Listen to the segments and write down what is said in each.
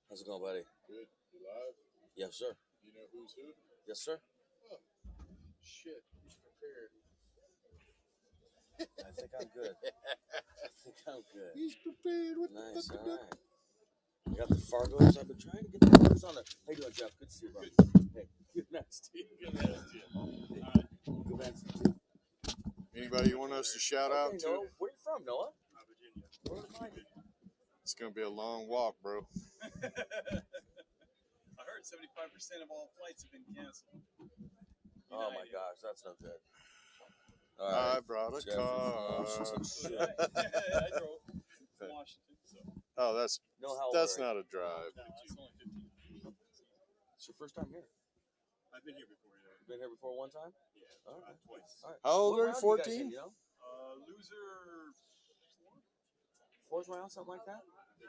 How's it going, buddy? Good. You live? Yes, sir. You know who's who? Yes, sir. Oh, shit. He's prepared. I think I'm good. He's prepared. What Nice. the fuck? All right. I got the Fargos. I've been trying to get the Fargos on there. How you doing, Jeff? Good to see you, bro. Hey, good nice to see you. Good man to you. All right. Good man to see you. Anybody you want us to shout out to? Noah. Where you from, Noah? Virginia. Where am I? It's going to be a long walk, bro. I heard 75% of all flights have been canceled. Oh, my gosh. That's no good. All I right. brought a Jeff car. I drove from Washington, so Oh, that's No, how that's old are not a drive. no, it's only 15. It's your first time here. I've been here before, yeah. You've been here before one time? Yeah, All right. twice. All right. How old What are you? round do you guys 14? hit, you know? Loser Fourth round, something like that?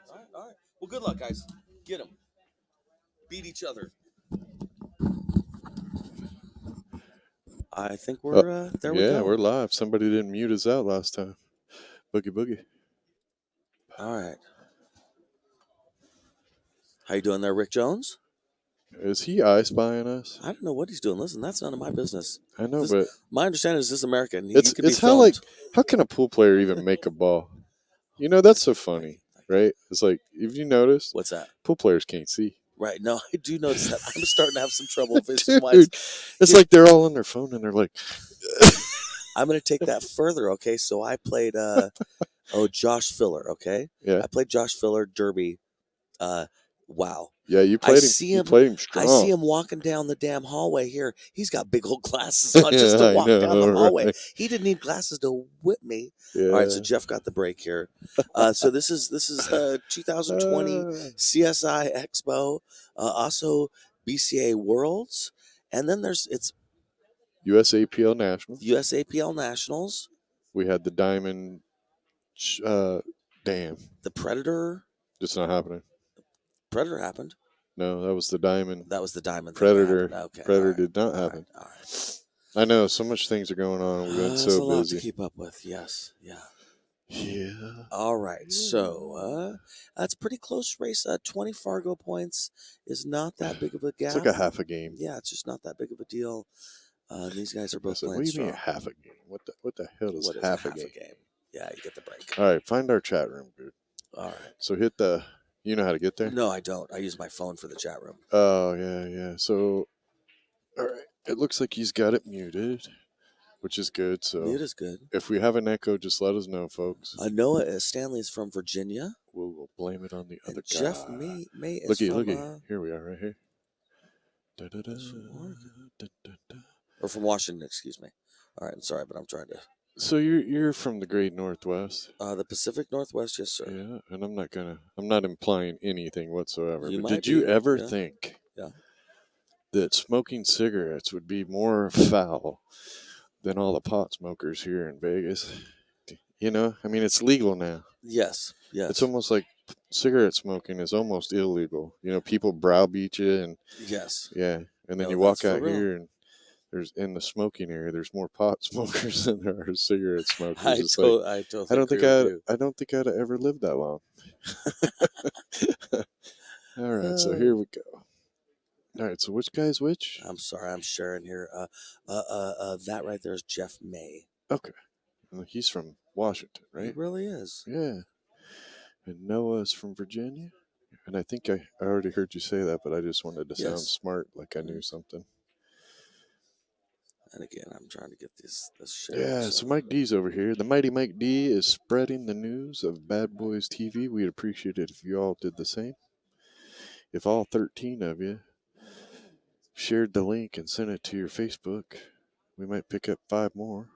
All right, all right. Well, good luck, guys. Get them. Beat each other. I think we're there. We go. Yeah, we're live. Somebody didn't mute us out last time. Boogie boogie. All right. How you doing there, Rick Jones? Is he eye spying us? I don't know what he's doing. Listen, that's none of my business. I know, but My understanding is this is America. And it's how like how can a pool player even make a ball? You know, that's so funny, right? It's like, if you notice, What's that? pool players can't see. Right. No, I do notice that. I'm starting to have some trouble Dude, vision-wise. it's like they're all on their phone and they're like, I'm going to take that further. Okay, so I played Josh Filler. Okay, yeah, I played Josh Filler Derby. Wow. yeah, you I played him. see You him. played him strong. I see him walking down the damn hallway here. He's got big old glasses on just Yeah, to I walk know, down the hallway. right? He didn't need glasses to whip me. Yeah. All right, so Jeff got the break here. So this is 2020 CSI Expo, also BCA Worlds, and then it's USAPL National. USAPL Nationals. We had the Diamond. Damn, The Predator. it's not happening. Predator happened. No, that was the Diamond. That was the Diamond. Predator. Thing that happened. Okay. Predator All right. did not All happen. right. All right. I know so much things are going on. We've been There's so a lot busy. to keep up with. Yes. Yeah. Yeah. All right. So that's a pretty close race. 20 Fargo points is not that big of a gap. It's like a half a game. Yeah, it's just not that big of a deal. These guys are both Listen, playing what do you strong. mean half a game? What the hell is What is half a a game? Yeah, you get the break. All right, find our chat room, dude. All right. So hit the. You know how to get there? No, I don't. I use my phone for the chat room. Oh yeah. So, all right. It looks like he's got it muted, which is good. So Mute is good. if we have an echo, just let us know, folks. Noah Stanley is from Virginia. We'll blame it on the other guy. Jeff May is looky, from... looky. Here we are, right here. Or from Washington, excuse me. All right, sorry, but I'm trying to. So you're from the Great Northwest. The Pacific Northwest, yes, sir. Yeah, and I'm not implying anything whatsoever. You But might did you be. ever Yeah. think Yeah. that smoking cigarettes would be more foul than all the pot smokers here in Vegas? You know, I mean, it's legal now. Yes. Yes. It's almost like cigarette smoking is almost illegal. You know, people browbeat you, and Yes. yeah, and then No, you that's walk for out real. here and there's in the smoking area. There's more pot smokers than there are cigarette smokers. I It's like totally agree with you. I don't think I'd ever lived that long. All right, so Uh, here we go. All right, so which guy's which? I'm sorry, I'm sharing here. That right there is Jeff May. Okay, he's from Washington, He right? really is. Yeah, and Noah's from Virginia. And I think I already heard you say that, but I just wanted to sound Yes. smart, like I knew something. And again, I'm trying to get this shared. Yeah, so Mike D's over here. The mighty Mike D is spreading the news of Bad Boys TV. We'd appreciate it if you all did the same. If all 13 of you shared the link and sent it to your Facebook, we might pick up 5 more.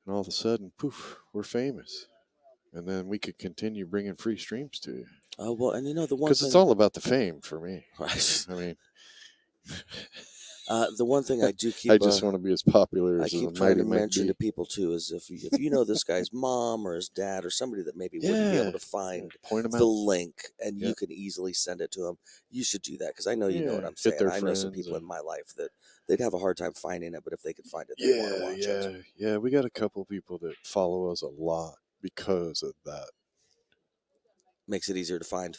And all of a sudden, poof, we're famous. And then we could continue bringing free streams to you. Well, and you know the one Because thing, it's all about the fame for me. right? I mean, The one thing I do keep. I just want to be as popular I as the keep trying mighty to Mike mention D. to people too is if you know this guy's mom or his dad or somebody that maybe wouldn't be Yeah. able to find Point them the out. link and Yeah. you can easily send it to them, you should do that because I know you know what Yeah, I'm get saying. their I know some friends people and- in my life that they'd have a hard time finding it, but if they could find it, they'd want to watch it. Yeah. We got a couple people that follow us a lot because of that. Makes it easier to find.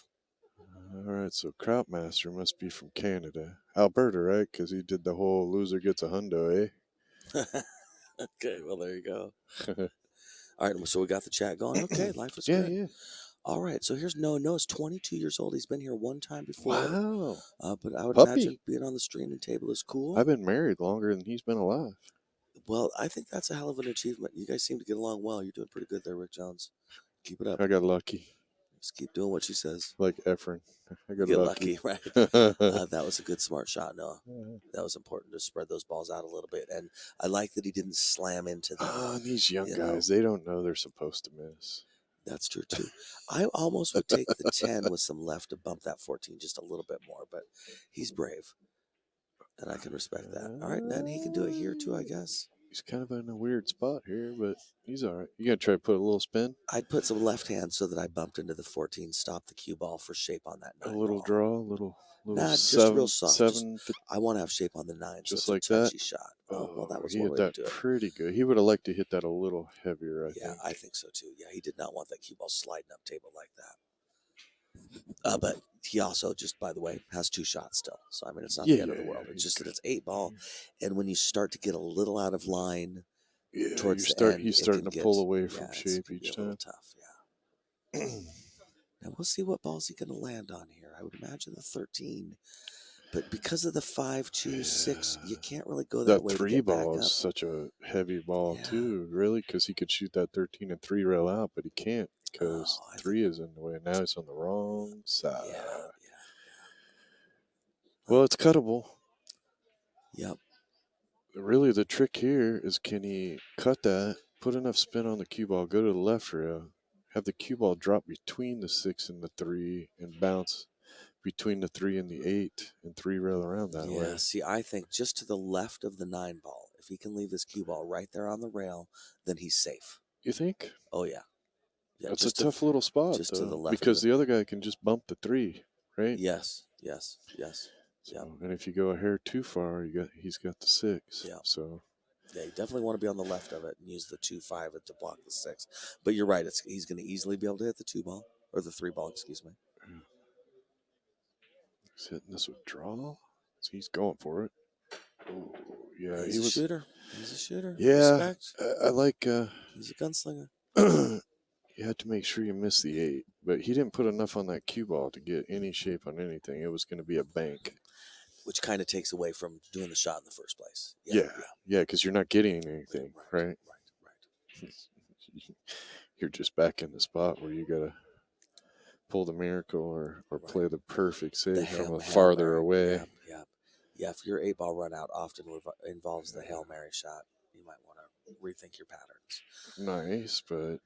All right, so Krautmaster must be from Canada, Alberta, right? Because he did the whole loser gets a hundo, Okay, well there you go. eh? All right, so we got the chat going. Okay, life is Yeah, good. yeah. All right, so here's Noah. Noah's 22 years old. He's been here one time before. Wow. But I would Puppy. imagine being on the streaming table is cool. I've been married longer than he's been alive. Well, I think that's a hell of an achievement. You guys seem to get along well. You're doing pretty good there, Rick Jones. Keep it up. I got lucky, Just keep doing what she says. like Efren. I got Get lucky. lucky, right? That was a good, smart shot, Noah. That was important to spread those balls out a little bit. And I like that he didn't slam into them. Oh, these young you know. guys, they don't know they're supposed to miss. That's true, too. I almost would take the 10 with some left to bump that 14 just a little bit more, but he's brave. And I can respect that. All right, then he can do it here, too, I guess. He's kind of in a weird spot here, but he's all right. You got to try to put a little spin? I'd put some left hand so that I bumped into the 14, stop the cue ball for shape on that 9 A little ball. draw, a little Nah, just seven, real soft. seven. I want to have shape on the 9, Just so like it's a that? touchy shot. Oh, well, that was he one hit way to that do it. pretty good. He would have liked to hit that a little heavier, I think. I think so too. Yeah, he did not want that cue ball sliding up table like that. But he also, just by the way, has 2 shots still. So I mean, it's not the end of the world. It's he's just good. that it's 8 ball, and when you start to get a little out of line Yeah, towards the end, he's it starting can to get, pull away from it shape can be each a little time. tough. Yeah. Now we'll see what balls he's going to land on here. I would imagine the 13. But because of the 5, 2, 6, you can't really go that way. That to 3 get ball back is up. such a heavy ball, Yeah. too, really, because he could shoot that 13 and 3 rail out, but he can't because 3 is in the way. Now he's on the wrong side. Yeah. Well, it's cuttable. Yep. Really, the trick here is can he cut that, put enough spin on the cue ball, go to the left rail, have the cue ball drop between the 6 and the 3, and bounce between the 3 and the 8, and 3 rail around that way. Yeah, see, I think just to the left of the 9 ball, if he can leave this cue ball right there on the rail, then he's safe. You think? Oh, yeah. That's a just tough little spot, just though, to the left of because the other guy can just bump the 3, right? Yes. So, and if you go a hair too far, he's got the 6. Yeah. So Yeah, you definitely want to be on the left of it and use the 2, 5 to block the 6. But you're right, he's going to easily be able to hit the 2 ball, or the 3 ball, excuse me. he's hitting this with draw. So he's going for it. Oh, yeah, He's a shooter. He's a shooter. Yeah, Respect. I like. He's a gunslinger. You had to make sure you missed the 8, but he didn't put enough on that cue ball to get any shape on anything. It was going to be a bank. Which kind of takes away from doing the shot in the first place. Yeah, because you're not getting anything, right? Right. You're just back in the spot where you got to pull the miracle or play the perfect save from farther away. Yeah. If your 8 ball run out often involves the Hail Mary shot. You might want to rethink your patterns. Nice, but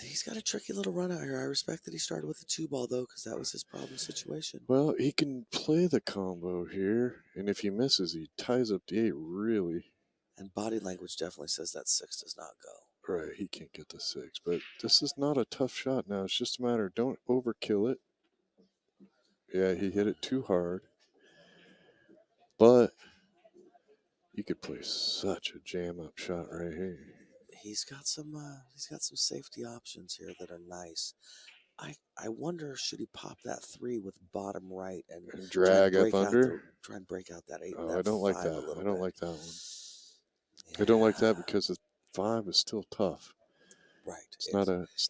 He's got a tricky little run out here. I respect that he started with a 2-ball, though, because that was his problem situation. well, he can play the combo here, and if he misses, he ties up the 8 really. And body language definitely says that 6 does not go. Right, he can't get the 6, but this is not a tough shot now. It's just a matter of don't overkill it. Yeah, he hit it too hard, but you could play such a jam-up shot right here. He's got some safety options here that are nice. I wonder, should he pop that 3 with bottom right and drag up under? Try and break out that 8 Oh, and that I don't like 5 that. a little I don't bit. like that one. Yeah. I don't like that because the 5 is still tough. Right. It's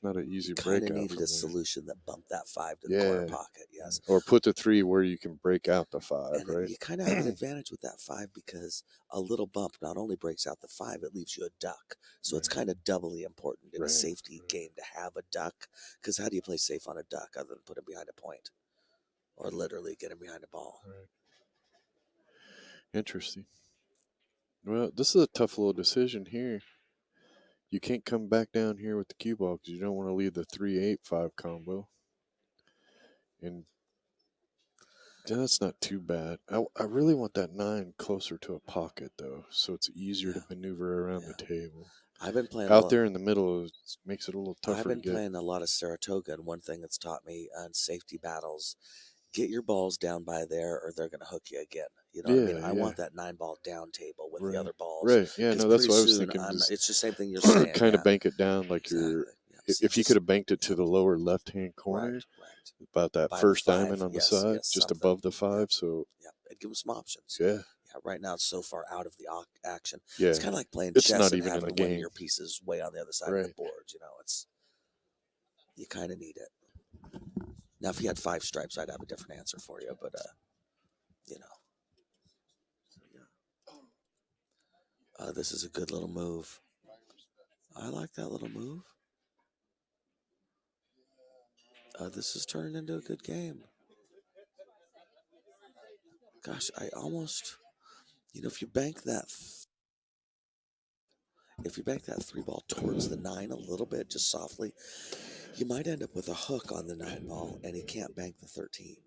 not an easy breakout. Kind of needed a solution that bumped that 5 to the corner pocket. Yes. Or put the 3 where you can break out the 5, and right? You kind of have an advantage with that 5 because a little bump not only breaks out the 5, it leaves you a duck. So it's kind of doubly important in a safety game to have a duck. Because how do you play safe on a duck other than put him behind a point? Or literally get him behind a ball. Right. Interesting. Well, this is a tough little decision here. You can't come back down here with the cue ball because you don't want to leave the 3-8-5 combo. And that's not too bad. I really want that 9 closer to a pocket, though, so it's easier to maneuver around the table. I've been playing out there in the middle. It makes it a little tougher. I've been playing a lot of Saratoga, and one thing that's taught me on safety battles, get your balls down by there or they're going to hook you again. You know what I mean? I want that 9-ball down table with the other balls. Right. Yeah, no, that's what I was thinking. It's the same thing you're saying. Kind of bank it down like you're. If you could have banked it to the lower left-hand corner, about that first diamond on the side, just above the 5, so it'd give them some options. Yeah. Right now it's so far out of the action. Yeah, it's kind of like playing it's chess not and even having in the one game. of your pieces way on the other side of the board. You know, you kind of need it. Now, if you had 5 stripes, I'd have a different answer for you, but you know. This is a good little move. I like that little move. This is turning into a good game. Gosh, I almost, if you bank that 3-ball towards the 9 a little bit, just softly, you might end up with a hook on the 9-ball, and he can't bank the 13.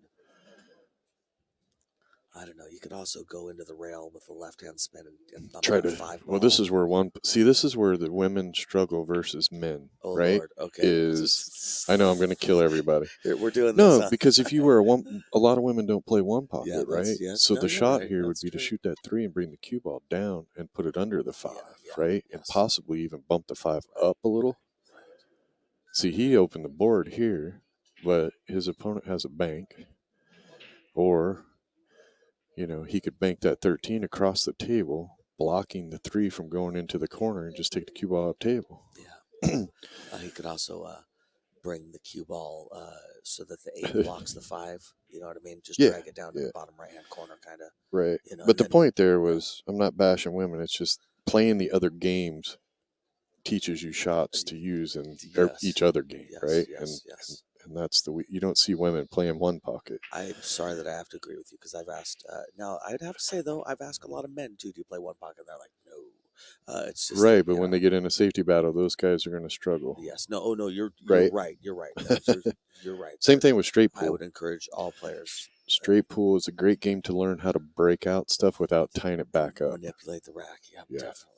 I don't know. You could also go into the rail with the left-hand spin and bump that 5-ball. Well, this is where this is where the women struggle versus men, right? Lord. Okay. I know I'm going to kill everybody. We're doing this. No, because if you were a lot of women don't play 1 pocket, right? Yes. So the shot here would be to shoot that 3 and bring the cue ball down and put it under the 5, right? Yes. And possibly even bump the 5 up a little. Right. See, he opened the board here, but his opponent has a bank, or he could bank that 13 across the table, blocking the 3 from going into the corner and just take the cue ball up table. Yeah. He could also bring the cue ball so that the 8 blocks the 5. You know what I mean? Just drag it down to the bottom right-hand corner, kind of. Right. But the point there was, I'm not bashing women. It's just playing the other games teaches you shots to use in each other game, right? Yes. And that's you don't see women playing 1 pocket. I'm sorry that I have to agree with you because I've asked. Now, I'd have to say, though, I've asked a lot of men, too, do you play 1 pocket? And they're like, no. It's just right, but when they get in a safety battle, those guys are going to struggle. Yes. No, oh, no, you're right. You're right. No, you're right. Same thing with straight pool. I would encourage all players. Straight pool is a great game to learn how to break out stuff without tying it back up. Manipulate the rack. Yeah. Definitely.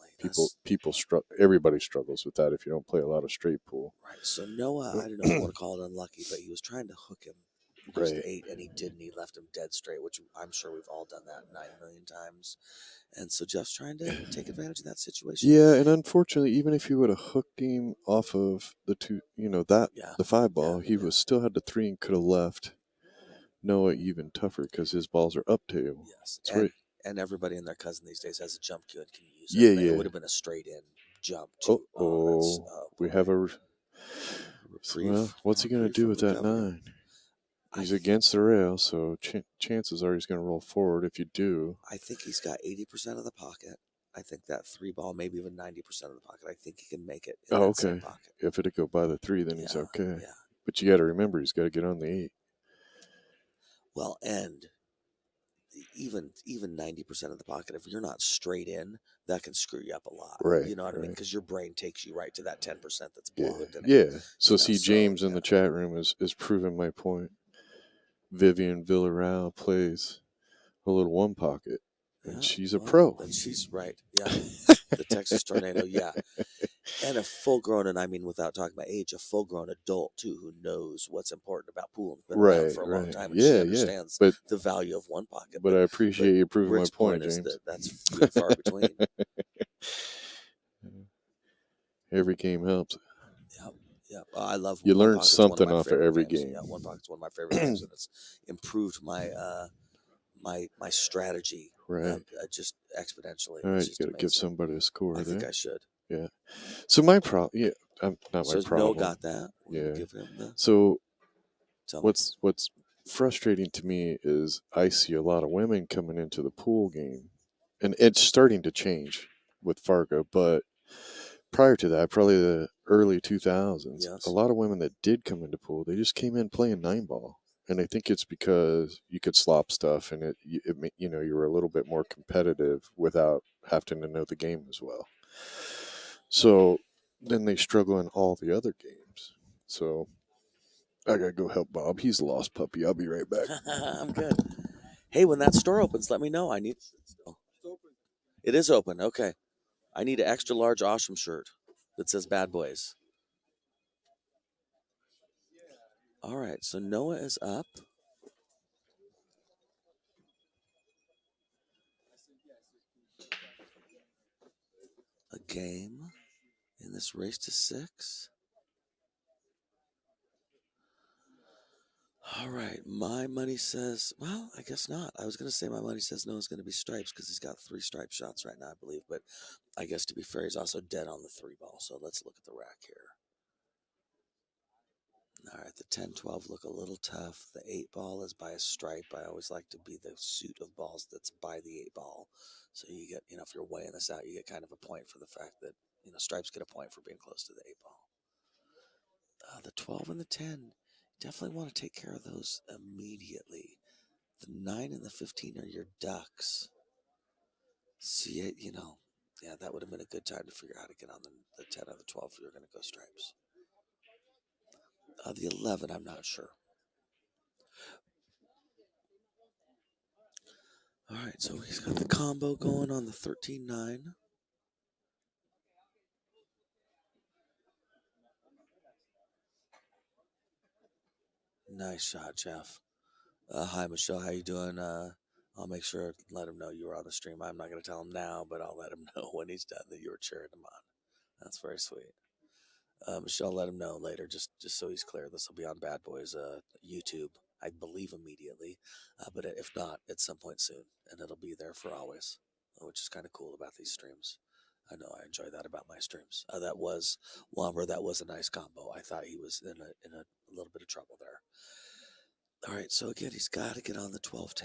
Everybody struggles with that if you don't play a lot of straight pool. Right. So Noah, I don't know if you want to call it unlucky, but he was trying to hook him. Right. 8, and he didn't. He left him dead straight, which I'm sure we've all done that 9 million times. And so Jeff's trying to take advantage of that situation. Yeah, and unfortunately, even if he would have hooked him off of the 2, the 5-ball, he was still had the 3 and could have left Noah even tougher because his balls are up table. Yes. And everybody and their cousin these days has a jump cue and can use it. Yeah. It would have been a straight in jump. Too. We have a reprieve. Well, what's he going to do with that 9? He's against the rail, so chances are he's going to roll forward if you do. I think he's got 80% of the pocket. I think that 3-ball, maybe even 90% of the pocket. I think he can make it in that same pocket. If it'd go by the 3, then he's okay. Yeah. But you got to remember, he's got to get on the 8. Well, and even 90% of the pocket, if you're not straight in, that can screw you up a lot. Right, You know what I mean? right. Because your brain takes you right to that 10% that's Yeah, blocked. And yeah. So you know, see, so James in yeah. the chat room is proving my point. Vivian Villarreal plays a little one pocket, and Yeah, she's a well, pro. then she's right. Yeah, the Texas Tornado. Yeah, and a full-grown, and I mean without talking about age, a full-grown adult too, who knows what's important about pool and been around Right, for a long right. time, and she Yeah, yeah. understands But the value of one pocket. I But appreciate you proving my Rick's point point, is James. that that's few and far between. Every game helps. Yep. Yep. I love You One learn Pocket's one of something my off of favorite every games. game. Yeah, One Pocket's one of my favorite games, and it's improved my my strategy Right. just exponentially. All right, It's you just got to give amazing. somebody a score I think there. I should. Yeah. So my problem, yeah, not my So Noah problem. got that. We're Yeah. gonna give him the. So Tell me. what's frustrating to me is I see a lot of women coming into the pool game, and it's starting to change with Fargo, but prior to that, probably the early 2000s, a Yes. lot of women that did come into pool, they just came in playing 9 ball. And I think it's because you could slop stuff, and you know, you were a little bit more competitive without having to know the game as well. So then they struggle in all the other games. So I gotta go help Bob. He's a lost puppy. I'll be right back. I'm good. Hey, when that store opens, let me know. I need. It is open. Okay. I need an extra large awesome shirt that says Bad Boys. All right. So Noah is up. A game in this race to 6. All right, my money says, well, I guess not. I was going to say my money says no, it's going to be stripes because he's got 3 stripe shots right now, I believe. But I guess to be fair, he's also dead on the 3 ball. So let's look at the rack here. All right, the 10-12 look a little tough. The 8-ball is by a stripe. I always like to be the suit of balls that's by the 8-ball. So you get, you know, if you're weighing this out, you get kind of a point for the fact that, you know, stripes get a point for being close to the 8-ball. The 12 and the 10, definitely want to take care of those immediately. The 9 and the 15 are your ducks. See it, you know, yeah, that would have been a good time to figure out how to get on the 10 or the 12 if you're going to go stripes. The 11, I'm not sure. All right, so he's got the combo going on the 13-9. Nice shot, Jeff. Hi, Michelle. How you doing? I'll make sure to let him know you were on the stream. I'm not going to tell him now, but I'll let him know when he's done that you were cheering him on. That's very sweet. Michelle, let him know later, just so he's clear. This will be on Bad Boys YouTube, I believe, immediately. But if not, at some point soon, and it'll be there for always, which is kind of cool about these streams. I know I enjoy that about my streams. That was Womber. That was a nice combo. I thought he was in a little bit of trouble there. All right, so again, he's got to get on the 12-10.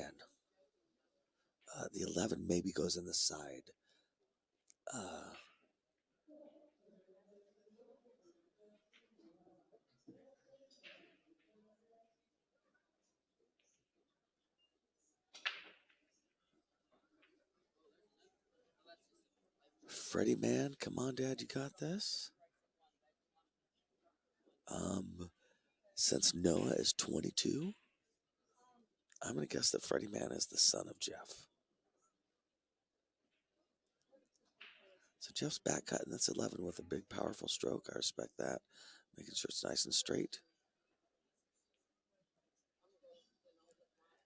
The 11 maybe goes in the side. Freddie Man, come on, Dad, you got this. Since Noah is 22, I'm going to guess that Freddie Man is the son of Jeff. So Jeff's back cutting. That's 11 with a big, powerful stroke. I respect that. Making sure it's nice and straight.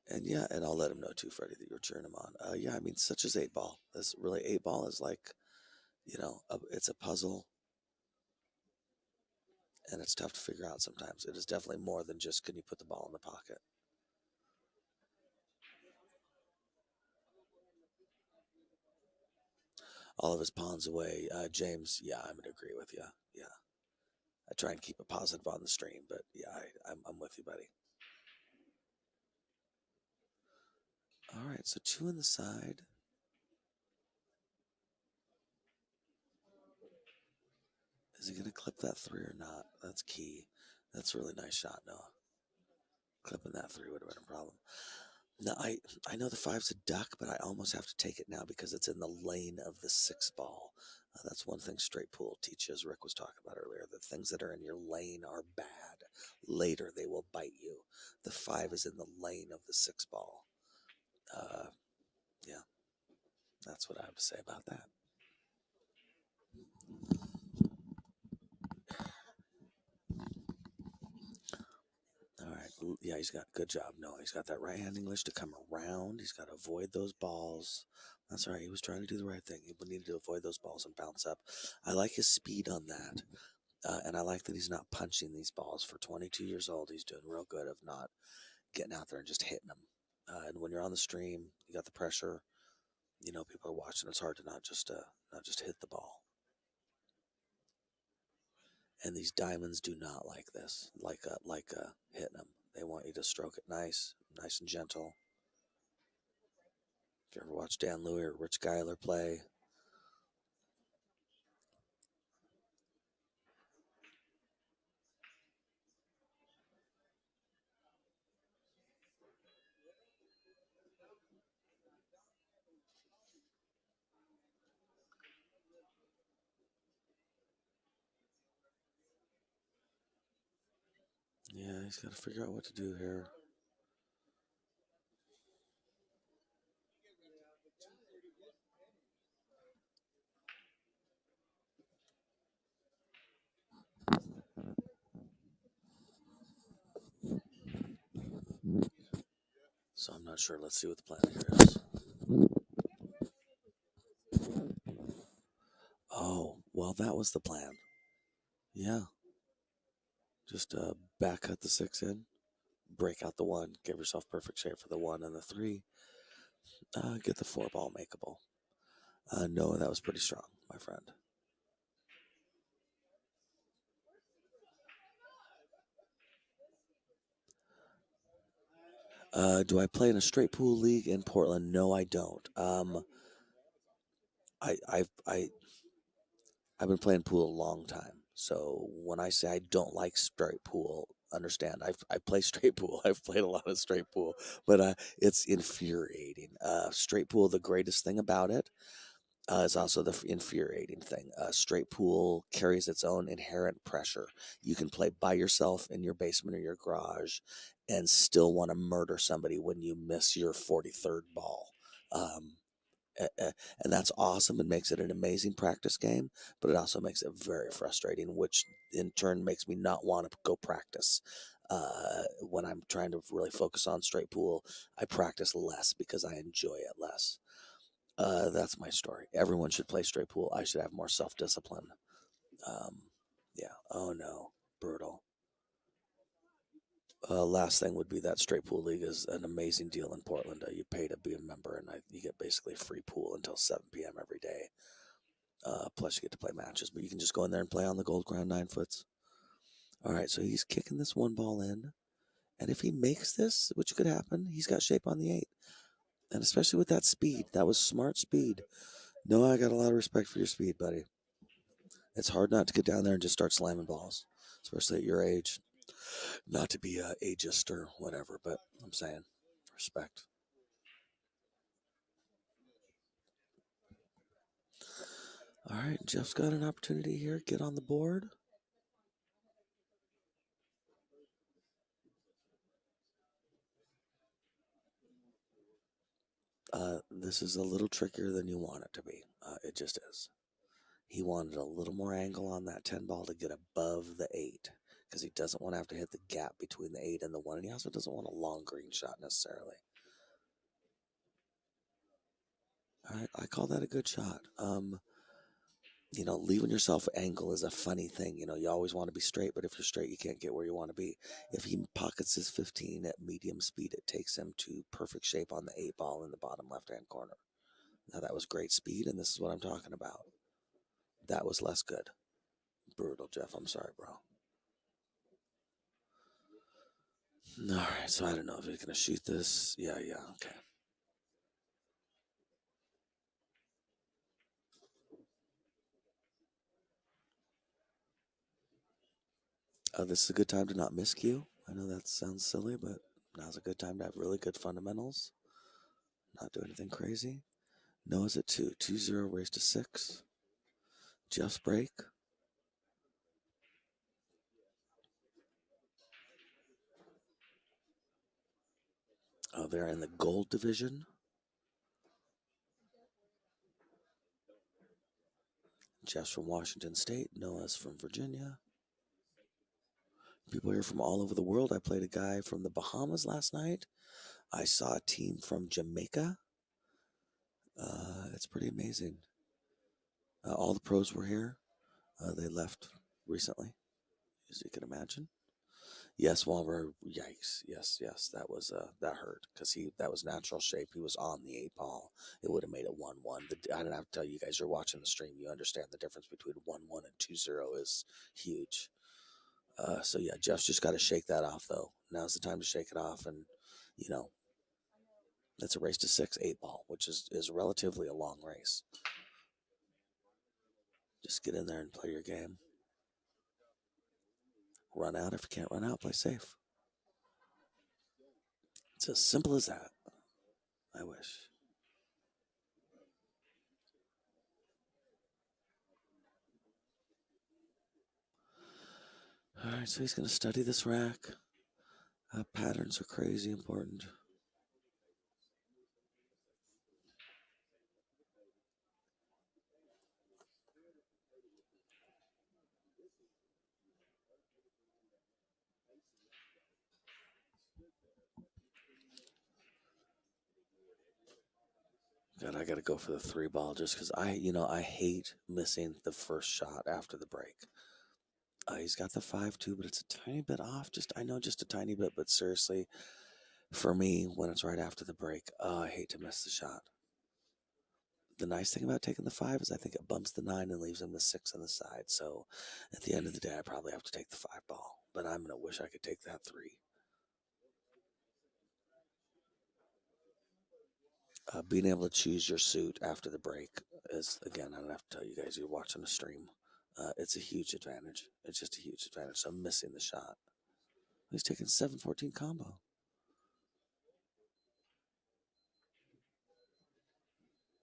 And yeah, and I'll let him know too, Freddie, that you're cheering him on. Yeah, I mean, such as 8-ball. This really 8-ball is like, you know, it's a puzzle. And it's tough to figure out sometimes. It is definitely more than just can you put the ball in the pocket. All of his pawns away. James, yeah, I'm going to agree with you. Yeah. I try and keep it positive on the stream, but yeah, I'm with you, buddy. All right, so 2 in the side. Is he going to clip that 3 or not? That's key. That's a really nice shot, Noah. Clipping that 3 would have been a problem. No, I know the five's a duck, but I almost have to take it now because it's in the lane of the six ball. That's one thing straight pool teaches. Rick was talking about earlier. The things that are in your lane are bad. Later, they will bite you. The five is in the lane of the six ball. Uh, yeah, that's what I have to say about that. All right. Yeah, he's got good job. No, he's got that right hand English to come around. He's got to avoid those balls. That's right. He was trying to do the right thing. He needed to avoid those balls and bounce up. I like his speed on that. And I like that he's not punching these balls. For 22 years old, he's doing real good of not getting out there and just hitting them. And when you're on the stream, you got the pressure. You know, people are watching. It's hard to not just hit the ball. And these diamonds do not like this, like hitting them. They want you to stroke it nice and gentle. If you ever watch Dan Louis or Rich Geiler play, yeah, he's got to figure out what to do here. So I'm not sure. Let's see what the plan here is. Oh, well, that was the plan. Yeah. Just back cut the six in, break out the one, give yourself perfect shape for the one and the three. Get the four ball makeable. No, that was pretty strong, my friend. Do I play in a straight pool league in Portland? No, I don't. I've been playing pool a long time. So when I say I don't like straight pool, understand I play straight pool. I've played a lot of straight pool, but it's infuriating. Straight pool, the greatest thing about it is also the infuriating thing. Straight pool carries its own inherent pressure. You can play by yourself in your basement or your garage and still want to murder somebody when you miss your 43rd ball. Um, and that's awesome and makes it an amazing practice game, but it also makes it very frustrating, which in turn makes me not want to go practice. When I'm trying to really focus on straight pool, I practice less because I enjoy it less. That's my story. Everyone should play straight pool. I should have more self discipline. Um, yeah. Oh no, brutal. Last thing would be that straight pool league is an amazing deal in Portland. You pay to be a member, and you get basically free pool until 7 p.m. every day. Plus, you get to play matches, but you can just go in there and play on the gold ground 9 foots. All right, so he's kicking this one ball in, and if he makes this, which could happen, he's got shape on the 8, and especially with that speed, that was smart speed. No, I got a lot of respect for your speed, buddy. It's hard not to get down there and just start slamming balls, especially at your age. Not to be ageist or whatever, but I'm saying respect. All right, Jeff's got an opportunity here. Get on the board. This is a little trickier than you want it to be. It just is. He wanted a little more angle on that 10 ball to get above the 8 because he doesn't want to have to hit the gap between the 8 and the 1, and he also doesn't want a long green shot necessarily. All right, I call that a good shot. Leaving yourself angle is a funny thing. You always want to be straight, but if you're straight, you can't get where you want to be. If he pockets his 15 at medium speed, it takes him to perfect shape on the 8 ball in the bottom left-hand corner. Now, that was great speed, and this is what I'm talking about. That was less good. Brutal, Jeff. I'm sorry, bro. All right, so I don't know if he's going to shoot this. Yeah, okay. This is a good time to not miscue. I know that sounds silly, but Now's a good time to have really good fundamentals. Not do anything crazy. Noah's at 2. 2-0, race to 6. Jeff's break. They're in the gold division. Jeff's from Washington State. Noah's from Virginia. People here from all over the world. I played a guy from the Bahamas last night. I saw a team from Jamaica. It's pretty amazing. All the pros were here. They left recently, as you can imagine. Yes, Walmer. Yikes! Yes, that was that hurt because that was natural shape. He was on the 8 ball. It would have made it 1-1. I don't have to tell you guys. You're watching the stream. You understand the difference between 1-1 and 2-0 is huge. So yeah, Jeff's just got to shake that off though. Now's the time to shake it off, and that's a race to 6 8 ball, which is relatively a long race. Just get in there and play your game. Run out if you can't run out. Play safe. It's as simple as that. I wish. All right, so he's going to study this rack. Patterns are crazy important. God, I got to go for the 3 ball just because I hate missing the first shot after the break. He's got the 5-2, but it's a tiny bit off. Just a tiny bit, but seriously, for me, when it's right after the break, I hate to miss the shot. The nice thing about taking the 5 is I think it bumps the 9 and leaves him the 6 on the side. So at the end of the day, I probably have to take the 5 ball, but I'm going to wish I could take that 3. Being able to choose your suit after the break is, again, I don't have to tell you guys, you're watching the stream. It's a huge advantage. It's just a huge advantage. So I'm missing the shot. He's taking 7-14 combo.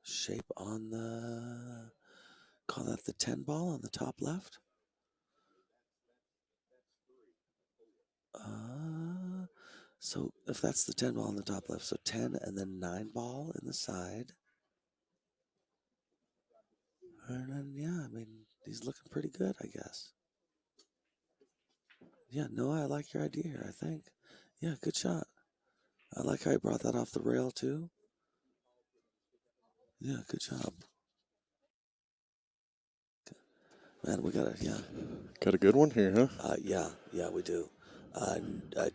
Shape on the, call that the 10 ball on the top left. So if that's the 10 ball on the top left, so 10 and then 9 ball in the side. And then, yeah, I mean, he's looking pretty good, I guess. Yeah, no, I like your idea here, I think. Yeah, good shot. I like how you brought that off the rail, too. Yeah, good job. Man, we got Got a good one here, huh? Yeah, we do.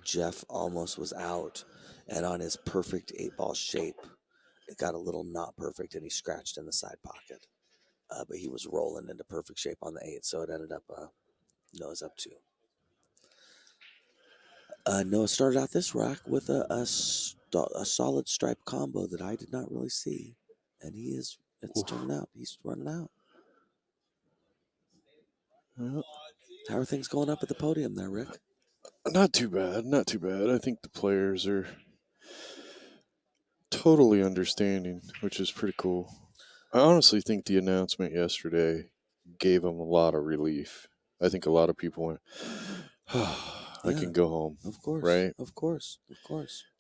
Jeff almost was out, and on his perfect 8-ball shape, it got a little not perfect, and he scratched in the side pocket. But he was rolling into perfect shape on the 8, so it ended up Noah's up 2. Noah started out this rack with a solid stripe combo that I did not really see, and it's turning out. He's running out. Well, how are things going up at the podium there, Rick? Not too bad. I think the players are totally understanding, which is pretty cool. I honestly think the announcement yesterday gave them a lot of relief. I think a lot of people went, I can go home. Of course. Right? Of course.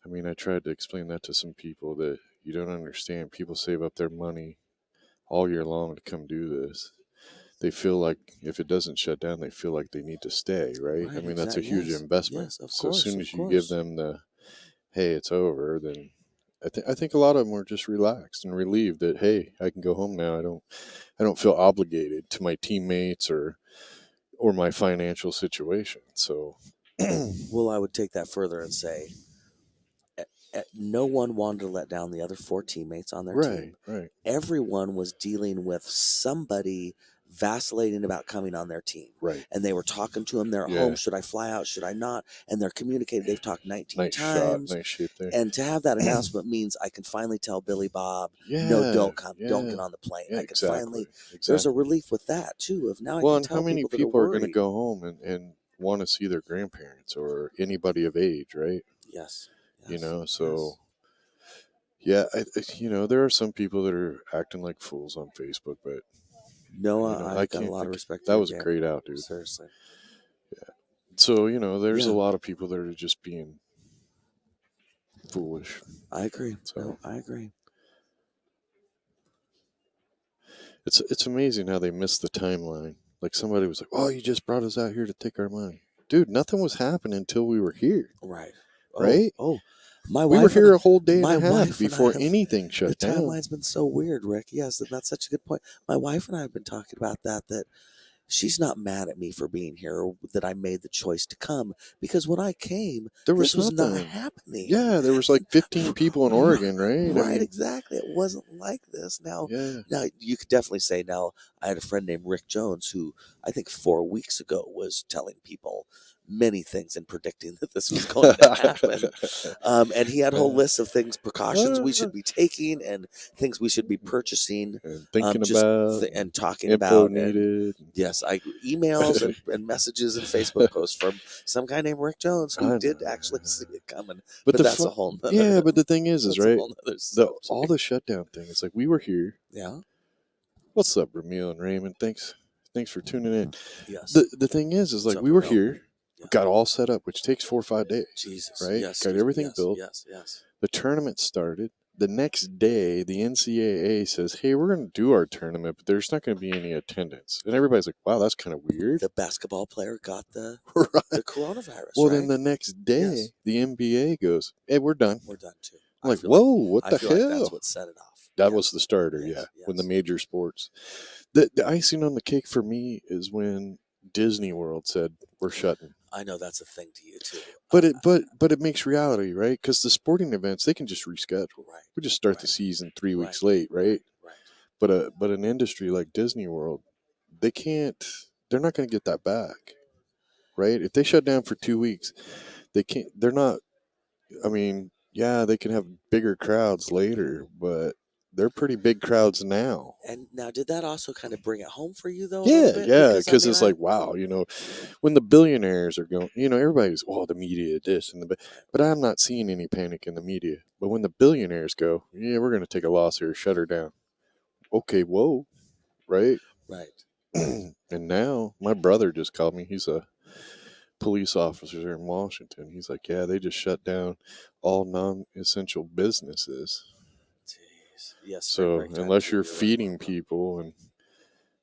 I mean, I tried to explain that to some people that you don't understand. People save up their money all year long to come do this. They feel like if it doesn't shut down, they feel like they need to stay, right? I mean, that's a huge investment. Yes, of so course, as soon as you give them the, hey, it's over, then I think a lot of them were just relaxed and relieved that, hey, I can go home now. I don't feel obligated to my teammates or my financial situation. So, well, I would take that further and say, no one wanted to let down the other 4 teammates on their team. Right. Everyone was dealing with somebody vacillating about coming on their team. Right. And they were talking to him. They're at home. Should I fly out? Should I not? And they're communicating. They've talked 19 times. Nice shape there. And to have that announcement means I can finally tell Billy Bob, no, don't come. Don't get on the plane. Yeah, I can finally. Exactly. There's a relief with that, too. Of now I can tell how many people are going to go home and want to see their grandparents or anybody of age, right? Yes. you Yes, know. So yeah, there are some people that are acting like fools on Facebook, but Noah, I I got a can't. lot of respect for That your was a game. great out, dude. Seriously. So there's a Yeah. lot of people that are just being foolish. I agree. So No, I agree. it's amazing how they missed the timeline. Like somebody was like, "Oh, you just brought us out here to take our money." Dude, nothing was happening until we were here, Right. right? My We were wife and here a whole day and my a half wife and I before have anything the shut down. timeline's been so weird, Rick. Yes, and that's such a good point. My wife and I have been talking about that she's not mad at me for being here or that I made the choice to come because when I came, There this was was not nothing. happening. Yeah, there was like 15 people in Oregon, right? I Right, mean, exactly. It wasn't like this. yeah. Now you could definitely say now I had a friend named Rick Jones who I think 4 weeks ago was telling people many things and predicting that this was going to happen. And he had a whole list of things, precautions we should be taking and things we should be purchasing, And thinking about and talking info about. And needed. yes, I emails and messages and Facebook posts from some guy named Rick Jones who I did know. actually see it coming. But That's a whole nother. yeah, but the thing is That's a right. whole nother subject. All the shutdown thing. It's like we were here. Yeah. What's up, Ramil and Raymond? Thanks for tuning in. Yes. The thing is What's like up, we were Ramil? here, Yeah. got all set up, which takes 4 or 5 days. Jesus. Right? Yes. Got everything built. Yes. Yes. The tournament started. The next day, the NCAA says, "Hey, we're going to do our tournament, but there's not going to be any attendance." And everybody's like, "Wow, that's kind of weird." The basketball player got the Right. coronavirus. Well, right? then the next day, Yes. the NBA goes, "Hey, we're done." We're done too. I'm like, "Whoa, what I the feel like that's hell?" what set it off. That Yeah. was the starter, Yes, yeah. When the yes. major sports, the icing on the cake for me is when Disney World said we're shutting. I know that's a thing to you too. But it makes reality, right? Because the sporting events they can just reschedule. Right. We just start the Right. season 3 weeks Right. late, right? Right. But an industry like Disney World, they can't. They're not going to get that back, right? If they shut down for 2 weeks, they can't. They're not. I mean, yeah, they can have bigger crowds later, but they're pretty big crowds now. And now, did that also kind of bring it home for you though? A Yeah, little bit? yeah, Because because it's like, wow, when the billionaires are going, everybody's, oh, the media, this and but I'm not seeing any panic in the media. But when the billionaires go, yeah, we're going to take a loss here, shut her down. Okay, whoa, right? Right. And now my brother just called me. He's a police officer in Washington. He's like, yeah, they just shut down all non-essential businesses. Jeez. Yes. So break time unless too, you're right. feeding people and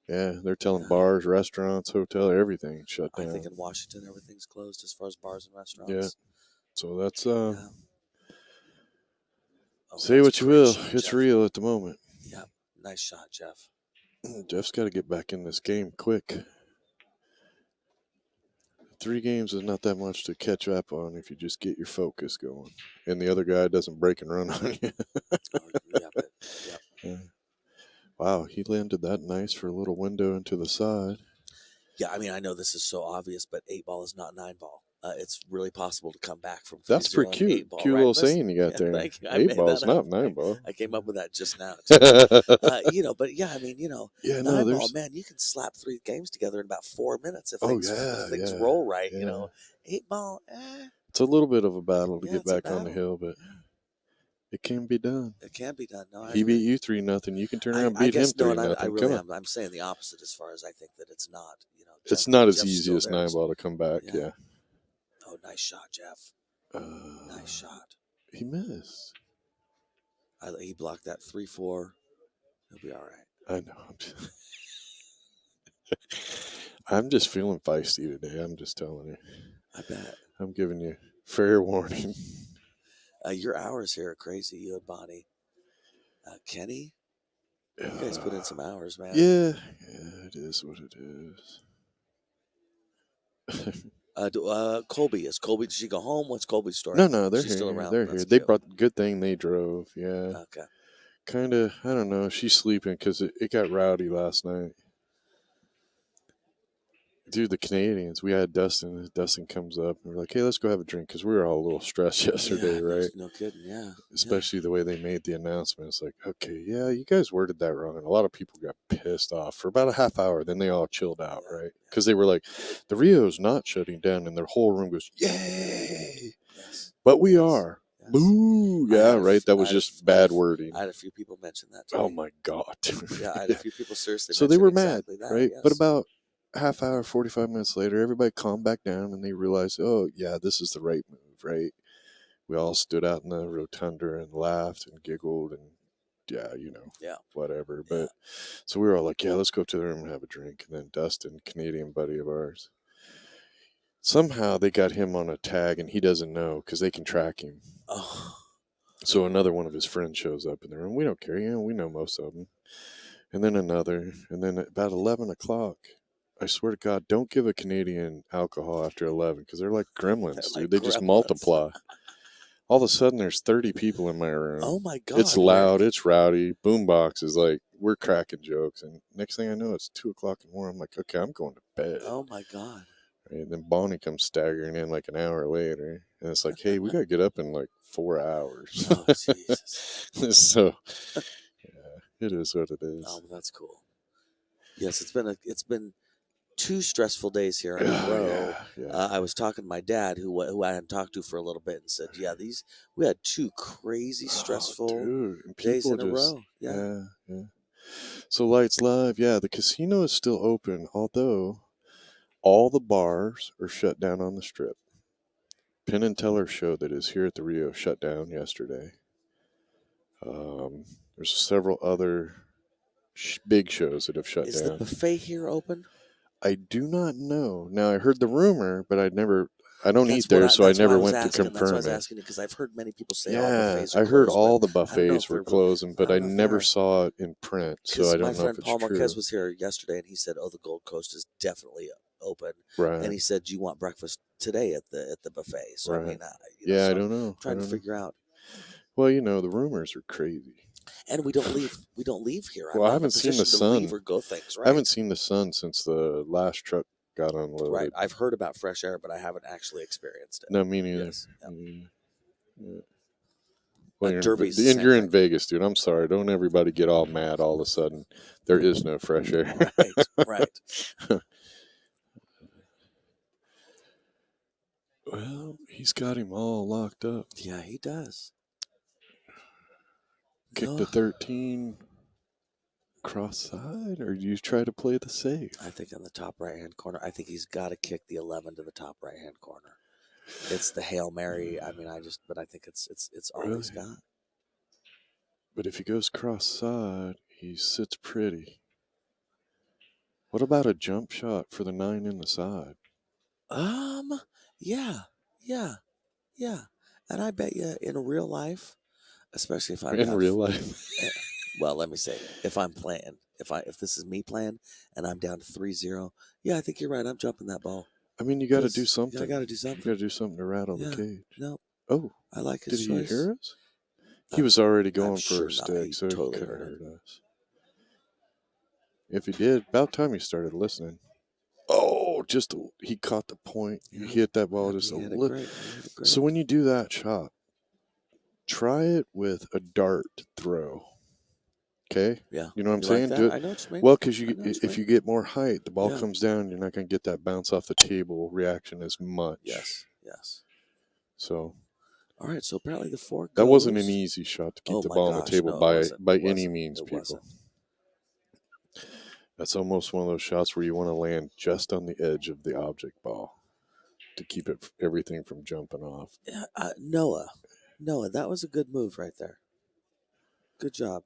yeah, they're telling Yeah. bars, restaurants, hotel, everything shut down. I think in Washington everything's closed as far as bars and restaurants. Yeah. So that's Yeah. say that's what you great will, shot, it's Jeff. real at the moment. Yeah. Nice shot, Jeff. Jeff's got to get back in this game quick. 3 games is not that much to catch up on if you just get your focus going, and the other guy doesn't break and run on you. Yeah. Wow, he landed that nice for a little window into the side. Yeah, I mean, I know this is so obvious, but 8-ball is not 9-ball. It's really possible to come back from 3-0 That's pretty and cute. 8-ball, Cute right? little saying you got there. Thank you. I 8 made ball's that not up. 9 ball. I came up with that just now. But yeah, I mean, Yeah, 9-ball, man, you can slap 3 games together in about 4 minutes if things roll right. Yeah. 8-ball, It's a little bit of a battle to Yeah, get it's a back on the battle. hill, but it can be done. it can be done. No, I He agree. beat you 3-0. You can turn around and I beat him guess no, 3-0. and I Come really on. am. I'm saying the opposite as far as I think that it's not. It's not as Jeff's easy still as there. 9 ball to come back. Yeah. Yeah. Oh, nice shot, Jeff. Nice shot. He missed. He blocked that 3-4. He'll be all right. I know. I'm just feeling feisty today. I'm just telling you. I bet. I'm giving you fair warning. Your hours here are crazy, you and Bonnie. Kenny, you guys put in some hours, man. Yeah, it is what it is. Colby, did she go home? What's Colby's story? No, they're She's here. still around. They're That's here. They cute. brought good thing they drove. Yeah. Okay. Kind of, I don't know. She's sleeping because it got rowdy last night. Dude, the Canadians, we had Dustin. Dustin comes up and we're like, hey, let's go have a drink because we were all a little stressed yesterday, right? No kidding, yeah. Especially the way they made the announcement. It's like, okay, yeah, you guys worded that wrong. And a lot of people got pissed off for about a half hour. Then they all chilled out, right? Because they were like, the Rio's not shutting down. And their whole room goes, yay. Yes. But we are. Yes. Boo! I Yeah, had a right. f- That I was had a just f- I had a bad f- wording. I had a few people mention that to Oh me. my god. Yeah, I had a few people seriously So they mention were mad, exactly that. right? Yes. But about half hour, 45 minutes later, everybody calmed back down and they realized, oh yeah, this is the right move, right? We all stood out in the rotunda and laughed and giggled and yeah, Yeah. whatever. Yeah. But so we were all like, yeah, let's go up to the room and have a drink. And then Dustin, Canadian buddy of ours, somehow they got him on a tag and he doesn't know because they can track him. Oh. So another one of his friends shows up in the room. We don't care, we know most of them. And then another, and then at about 11 o'clock, I swear to God, don't give a Canadian alcohol after 11 because they're like gremlins, They're dude. like They just gremlins. multiply. All of a sudden, there's 30 people in my room. Oh my God. It's loud, it's rowdy. Boombox is like, we're cracking jokes. And next thing I know, it's 2 o'clock in the morning. I'm like, okay, I'm going to bed. Oh my God. And then Bonnie comes staggering in like an hour later. And it's like, hey, we got to get up in like 4 hours. Oh Jesus. So, yeah, it is what it is. Oh, that's cool. Yes, it's been 2 stressful days here in a Oh, row. yeah. I was talking to my dad, who I hadn't talked to for a little bit, and said, "Yeah, we had 2 crazy stressful dude. And days people in a just, row." Yeah. yeah. So Lights Live, yeah, the casino is still open, although all the bars are shut down on the strip. Penn and Teller show that is here at the Rio shut down yesterday. There's several other big shows that have shut Is the down. buffet here open? I do not know. Now I heard the rumor, but I don't That's eat there, so I that's why never was went to asking. That's why I confirm was it. asking it because I've heard many people say all Yeah, buffets are I heard closed, all but the I don't know buffets if were they're. closing, but I I don't know if never they're saw it in print, so because I my don't know friend if it's Paul true. Marquez was here yesterday, and he said, "Oh, the Gold Coast is definitely open." Right. And he said, "Do you want breakfast today at the buffet?" So Right. I mean, Yeah, so I don't know. I'm trying to figure out. Well, the rumors are crazy. And we don't leave. We don't leave here. Well, I'm I not in a haven't seen the position to leave sun. or go things. I Right. haven't seen the sun since the last truck got unloaded. Right. I've heard about fresh air, but I haven't actually experienced it. No, me neither. Yes. Yep. Yeah. Well, Derby's the and same you're in thing. Vegas, dude. I'm sorry. Don't everybody get all mad all of a sudden. There is no fresh air. Right. Right. Well, he's got him all locked up. Yeah, he does. Kick the 13 cross side, or do you try to play the safe? I think on the top right hand corner. I think he's got to kick the 11 to the top right hand corner. It's the Hail Mary. I mean, but I think it's all Really? he's got. But if he goes cross side, he sits pretty. What about a jump shot for the 9 in the side? Yeah. And I bet you in real life, especially if I'm In real life. well, let me say, if I'm playing, if this is me playing and I'm down to 3-0, yeah, I think you're right. I'm jumping that ball. I mean, you got to do something. I got to do something. You got to do something to rattle the cage. No. Oh, I like his did choice. he hear us? He was already going for sure a stick, he so totally he couldn't heard hurt us. If he did, about time he started listening. Oh, he caught the point. He hit that ball just a little. So when you do that shot, try it with a dart throw. Okay? Yeah. You know what I'm saying? Like I know what you mean. Well, because if you get more height, the ball comes down, you're not going to get that bounce off the table reaction as much. Yes. So. All right, so apparently the 4 goes. That wasn't an easy shot to keep the ball on the table by any means, people. That's almost one of those shots where you want to land just on the edge of the object ball to keep everything from jumping off. Yeah, Noah, that was a good move right there. Good job.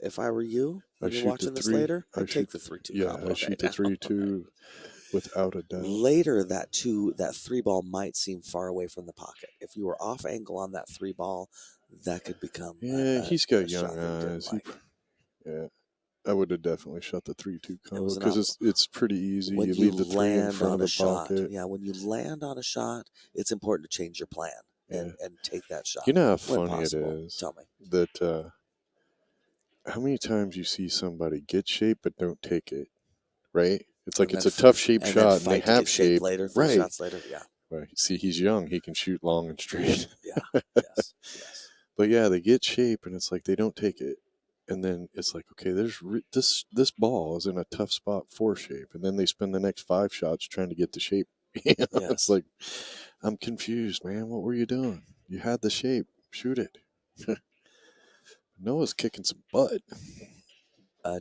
If I were you, and you're watching this later, I'd take the 3-2. Yeah, I shoot the 3-2 without a doubt. Later, that 3 ball might seem far away from the pocket. If you were off angle on that 3 ball, that could become. He's got young eyes. Yeah. I would have definitely shot the 3-2 combo because it's pretty easy. When you leave the 3 in front of the shot, pocket. yeah, when you land on a shot, it's important to change your plan and take that shot. You know how funny it is. Tell me that how many times you see somebody get shape but don't take it, right? It's like it's a tough shape shot and they have shape later, right? Shots later, yeah. Right. See, he's young; he can shoot long and straight. Yeah. Yes. But yeah, they get shape and it's like they don't take it. And then it's like, okay, there's this ball is in a tough spot for shape, and then they spend the next 5 shots trying to get the shape. It's like, I'm confused, man. What were you doing? You had the shape. Shoot it. Noah's kicking some butt.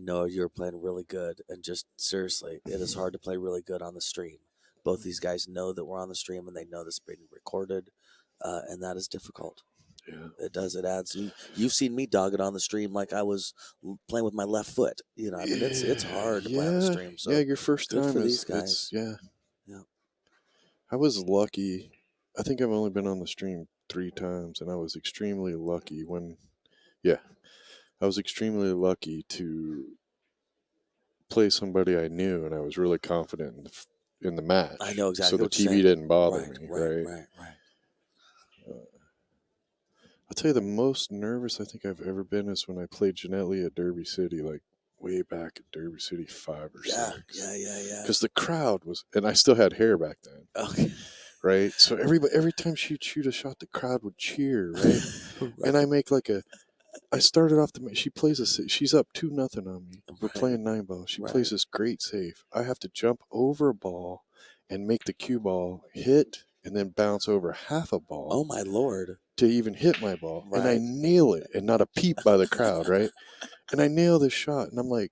No, you're playing really good, and just seriously, it is hard to play really good on the stream. Both these guys know that we're on the stream, and they know this is being recorded, and that is difficult. Yeah. It does. It adds. You've seen me dog it on the stream like I was playing with my left foot. You know, I mean, it's hard to play on the stream. So yeah, your first good time for is these guys. yeah. Yeah. I was lucky. I think I've only been on the stream 3 times, and I was extremely lucky I was extremely lucky to play somebody I knew, and I was really confident in the match. I know exactly. So the what you're TV saying. didn't bother Right, me, right. I'll tell you, the most nervous I think I've ever been is when I played Jeanette Lee at Derby City, like way back at Derby City 5 or 6. Yeah. Because the crowd was, and I still had hair back then. Okay. Right, so every time she'd shoot a shot, the crowd would cheer, right? Right. And I make like I started off she plays she's up 2-0 on me. We're Right. playing 9 ball. She Right. plays this great save. I have to jump over a ball and make the cue ball hit and then bounce over half a ball. Oh my Lord. To even hit my ball. Right. And I nail it, and not a peep by the crowd, right? And I nail this shot, and I'm like,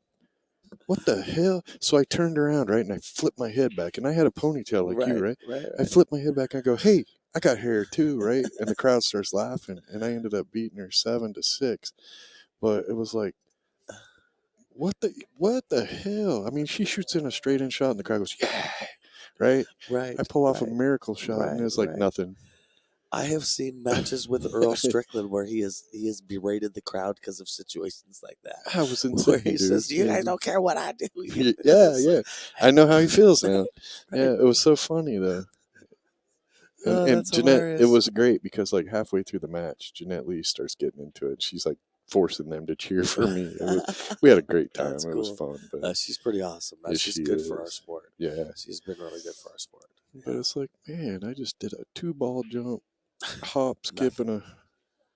what the hell? So I turned around, right, and I flipped my head back, and I had a ponytail like you, right? Right. I flipped my head back, and I go, hey, I got hair too, right? And the crowd starts laughing, and I ended up beating her 7-6. But it was like, what the hell? I mean, she shoots in a straight in shot, and the crowd goes, yeah, right? Right. I pull off right. a miracle shot, and it's like nothing. I have seen matches with Earl Strickland where he has berated the crowd because of situations like that. I was in Where Sydney, he dude. says, "You guys don't care what I do." Yeah. I know how he feels now. Right. Yeah, it was so funny though. And that's Jeanette, hilarious. it was great because like halfway through the match, Jeanette Lee starts getting into it. She's like forcing them to cheer for me. We had a great time. That's It cool. was fun. But she's pretty awesome. Yeah, She's she good for is. our sport. Yeah. She's been really good for our sport. But it's like, man, I just did a 2-ball jump, hop, skip, and a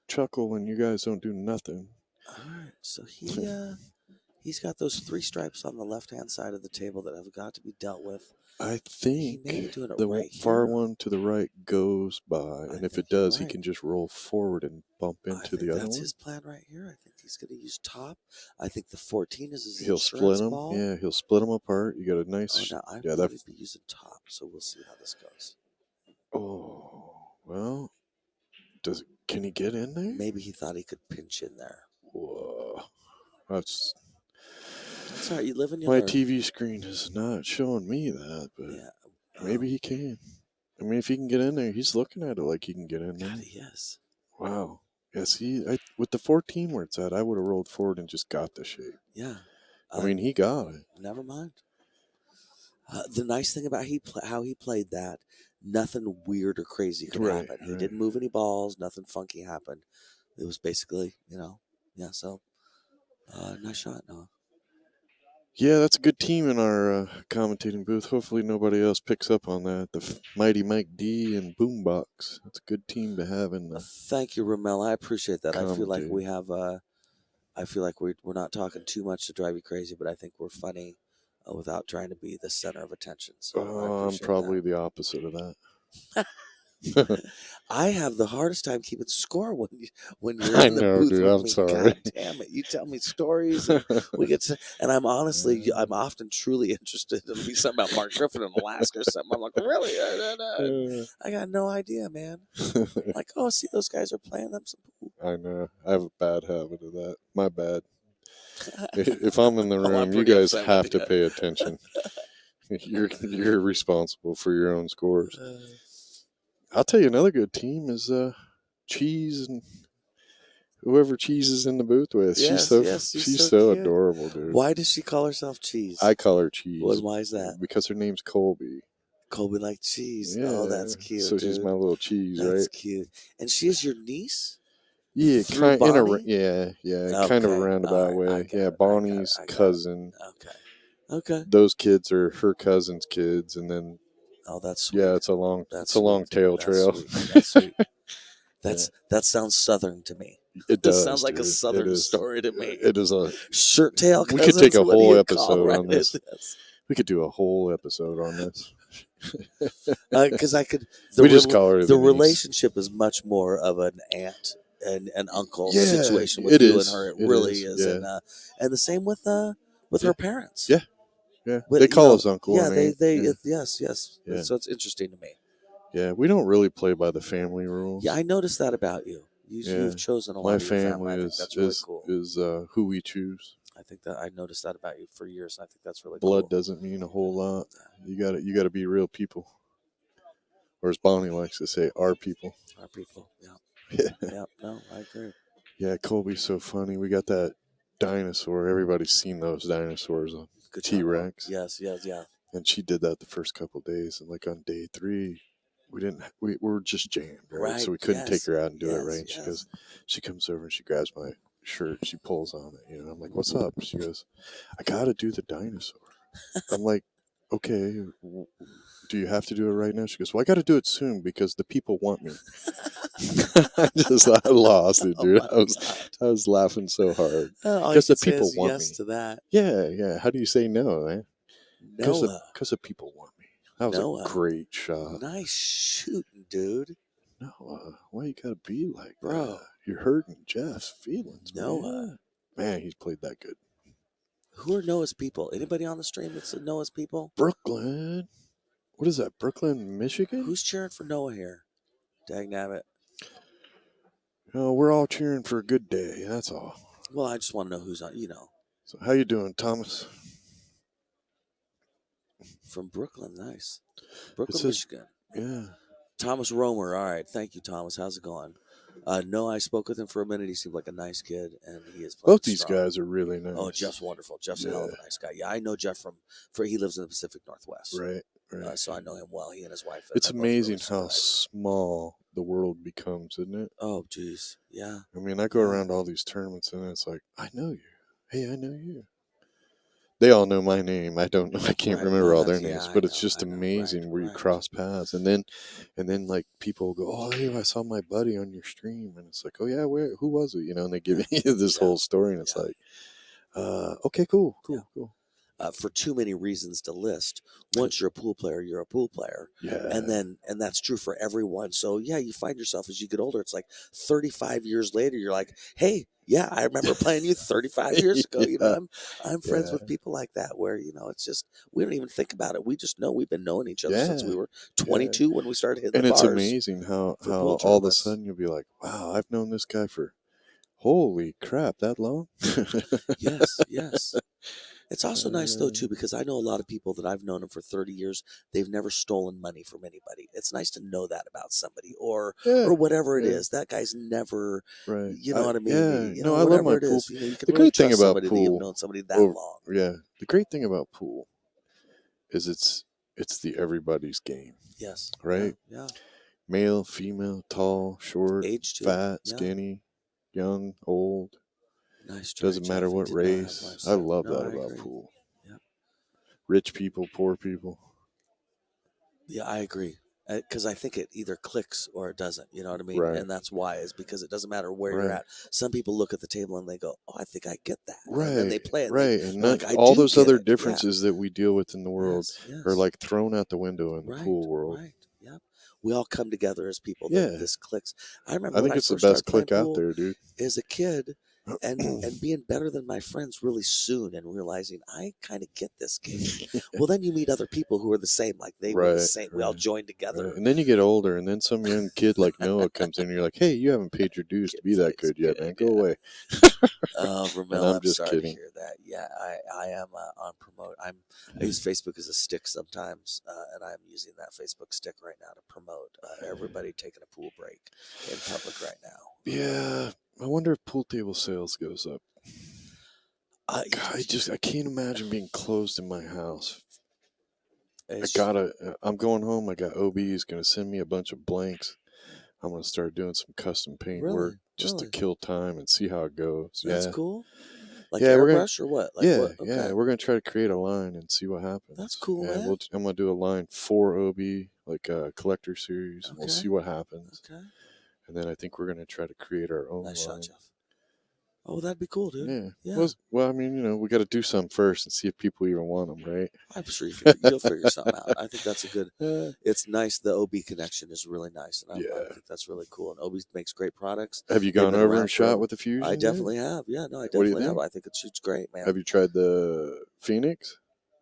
chuckle, and you guys don't do nothing. All right. So he's got those 3 stripes on the left-hand side of the table that have got to be dealt with. I think may be doing it the right far here. one to the right goes by, and if it does, he can just roll forward and bump into the other one. That's his plan right here. I think he's going to use top. I think the 14 is his He'll insurance split them. ball. Yeah, he'll split them apart. You got a nice. Oh, no, I'd yeah, probably be using top, so we'll see how this goes. Oh, well, can he get in there? Maybe he thought he could pinch in there. Whoa, that's. Sorry, you live in your. My TV screen is not showing me that, but maybe he can. I mean, if he can get in there, he's looking at it like he can get in there. God, he is. Wow. Yeah, see, with the 14 where it's at, I would have rolled forward and just got the shape. Yeah. I mean, he got it. Never mind. The nice thing about how he played that, nothing weird or crazy could happen. He didn't move any balls. Nothing funky happened. It was basically, so nice shot, Noah. Yeah, that's a good team in our commentating booth. Hopefully nobody else picks up on that. The mighty Mike D and Boombox. That's a good team to have in the. Thank you, Ramel. I appreciate that. I feel like we have. I feel like we're not talking too much to drive you crazy, but I think we're funny without trying to be the center of attention. So I'm probably the opposite of that. I have the hardest time keeping score when you're I in the know, booth dude. with I'm me. sorry. God damn it! You tell me stories, and we get to, and I'm often truly interested. It'll be something about Mark Griffin in Alaska or something. I'm like, really? I got no idea, man. Like, oh, see, those guys are playing them some pool. I know. I have a bad habit of that. My bad. If I'm in the room, I'm you pretty guys upset have with to you. pay attention. You're responsible for your own scores. I'll tell you another good team is Cheese and whoever Cheese is in the booth with. Yes, she's so adorable, dude. Why does she call herself Cheese? I call her Cheese. Well, why is that? Because her name's Colby. Colby like cheese. Yeah, Oh, that's cute. So she's my little cheese, that's right? That's cute. And she is your niece? Yeah, kind of a roundabout way. Bonnie's cousin. Okay. Those kids are her cousin's kids, and then. Oh, that's sweet. Yeah, it's a long tail trail. That's sweet. That sounds southern to me. It does. Sounds like a southern story to me. It is a shirt tail. We could take a whole episode on this. We could do a whole episode on this. Because I could. We just call her The the niece. relationship is much more of an aunt and an uncle Yeah, situation with it you is. and her. It It really is, is, yeah. and the same with Yeah. her parents. Yeah. Yeah, But, they you call know, us uncle yeah, and aunt. Yeah. yes. Yeah. So it's interesting to me. Yeah, we don't really play by the family rules. Yeah, I noticed that about you. Yeah. You've chosen a lot My of your family. family I think that's really cool. is who we choose. I think that I noticed that about you for years. I think that's really Blood cool. doesn't mean a whole lot. You got to be real people, or as Bonnie likes to say, our people. Our people. Yeah. Yeah. Yeah. No, I agree. Yeah, Colby's so funny. We got that dinosaur. Everybody's seen those dinosaurs on Good T job. Rex. Yes. Yeah. And she did that the first couple of days, and like on day 3, we were just jammed, right? So we couldn't take her out and do it, right? And she comes over and she grabs my shirt, she pulls on it, I'm like, what's up? She goes, I gotta do the dinosaur. I'm like, okay, do you have to do it right now? She goes, well, I gotta do it soon because the people want me. I lost it, dude. I was laughing so hard because the people want me. To that. Yeah. How do you say no, man? Because the people want me. That was a great shot. Nice shooting, dude. Noah, why you gotta be like Bro. that? You're hurting Jeff's feelings, Noah. Man, he's played that good. Who are Noah's people? Anybody on the stream that's Noah's people? Brooklyn. What is that? Brooklyn, Michigan? Who's cheering for Noah here? Dagnabbit. We're all cheering for a good day. That's all. Well, I just want to know who's on. So how you doing, Thomas? From Brooklyn, nice. Brooklyn, Michigan. Yeah. Thomas Romer. All right, thank you, Thomas. How's it going? No, I spoke with him for a minute. He seemed like a nice kid, and he is playing both these strong. guys are really nice. Oh, Jeff's wonderful. Jeff's a hell of a nice guy. Yeah, I know Jeff from he lives in the Pacific Northwest. Right. So I know him well. He and his wife. It's amazing how small the world becomes, isn't it? Oh, geez. Yeah. I mean, I go around all these tournaments, and it's like, I know you. Hey, I know you. They all know my name. I don't know. I can't remember all their names, but it's just amazing where you cross paths, and then like people go, "Oh, hey, I saw my buddy on your stream," and it's like, "Oh yeah, who was it?" And they give you this whole story, and it's like, okay, cool. For too many reasons to list. Once you're a pool player, you're a pool player. Yeah. And that's true for everyone. So yeah, you find yourself as you get older, it's like 35 years later, you're like, hey, yeah, I remember playing you 35 years ago. I'm friends with people like that where, it's just, we don't even think about it. We just know we've been knowing each other since we were 22 when we started hitting the bars. And it's amazing how all of a sudden you'll be like, wow, I've known this guy for, holy crap, that long? Yes. It's also nice, though, too, because I know a lot of people that I've known them for 30 years. They've never stolen money from anybody. It's nice to know that about somebody or whatever it is. That guy's never, you know what I mean? Yeah. I love my pool. You can the great thing about pool, that you've known somebody that long. Yeah. The great thing about pool is it's the everybody's game. Yes. Right? Yeah. Male, female, tall, short, age too. fat, skinny, young, old. Nice. Doesn't matter what race. I love that about pool. Yeah. Rich people, poor people. Yeah, I agree. Because I think it either clicks or it doesn't. You know what I mean? Right. And that's why is because it doesn't matter where you're at. Some people look at the table and they go, "Oh, I think I get that." Right. And then they play it. Right. And all those other differences that we deal with in the world are like thrown out the window in the pool world. Right. Yeah. We all come together as people. This clicks. I remember. I think it's the best click out there, dude. As a kid. And being better than my friends really soon and realizing I kind of get this game. Well, then you meet other people who are the same, like they were the same. We all joined together. Right. And then you get older, and then some young kid like Noah comes in, and you're like, hey, you haven't paid your dues to be that good yet, man. Go away. Ramel, I'm just sorry kidding. to hear that. Yeah, I am on promote. I use Facebook as a stick sometimes, and I'm using that Facebook stick right now to promote everybody taking a pool break in public right now. Yeah. I wonder if pool table sales goes up. I can't imagine being closed in my house. I'm going home. I got OB. He's going to send me a bunch of blanks. I'm going to start doing some custom paint work just to kill time and see how it goes. That's cool. Like airbrush or what? Yeah. We're going to try to create a line and see what happens. That's cool, man. I'm going to do a line for OB, like a collector series. And we'll see what happens. Okay. And then I think we're going to try to create our own line. Nice shot, Jeff. Oh, that'd be cool, dude. Yeah. Yeah. Well, I mean, we got to do something first and see if people even want them, right? I'm sure you'll figure something out. I think that's a good. Uh, It's nice. The OB connection is really nice, and I yeah. think that's really cool. And OB makes great products. Have you They've gone been over around and shot forever. with the Fusion? I yet? definitely have. Yeah, no, I What do you definitely have. think? I think it shoots great, man. Have you tried the Phoenix?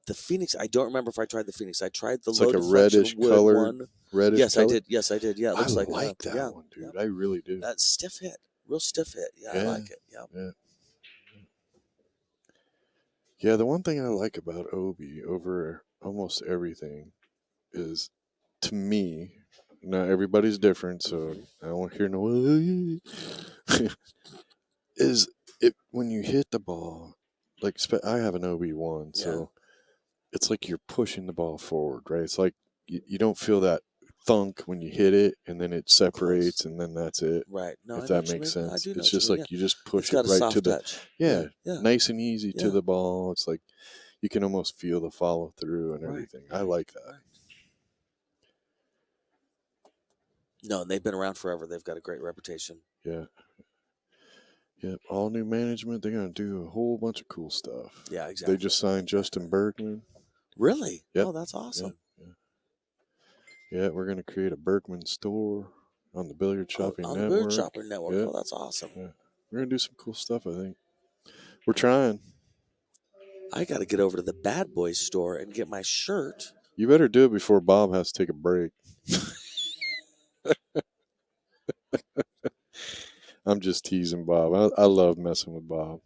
The Phoenix. I don't remember if I tried the Phoenix. I tried the It's low like a deflection reddish wood colored, one. reddish Yes, I color. did. Yes, I did. Yeah, it I looks like like that yeah, one, dude. yeah. I really do. That stiff hit, real stiff hit. Yeah, I Yeah. like it. Yeah. Yeah. Yeah, the one thing I like about Obi over almost everything is, to me, now everybody's different, so I don't want to hear no. Is it when you hit the ball, like I have an OB1, so it's like you're pushing the ball forward, right? It's like you don't feel that thunk when you hit it, and then it separates, and then that's it. Right. No, If I know that what you makes mean. I sense, do know it's what you just mean. like Yeah. you just It's push got it a right soft to the touch. yeah, Yeah. nice and easy Yeah. to the ball. It's like you can almost feel the follow through and Right, everything. I right, like that. right. No, and they've been around forever. They've got a great reputation. Yeah. Yep. All new management. They're gonna do a whole bunch of cool stuff. Yeah, exactly. They just signed Justin Bergman. Really? Yep. Oh, that's awesome. Yeah, we're gonna create a Bergman store on the Billiard Shopping on the Network. Bird Shopper Network. Yep. Oh, that's awesome. Yeah. We're gonna do some cool stuff. I think we're trying. I got to get over to the Bad Boys store and get my shirt. You better do it before Bob has to take a break. I'm just teasing Bob. I love messing with Bob.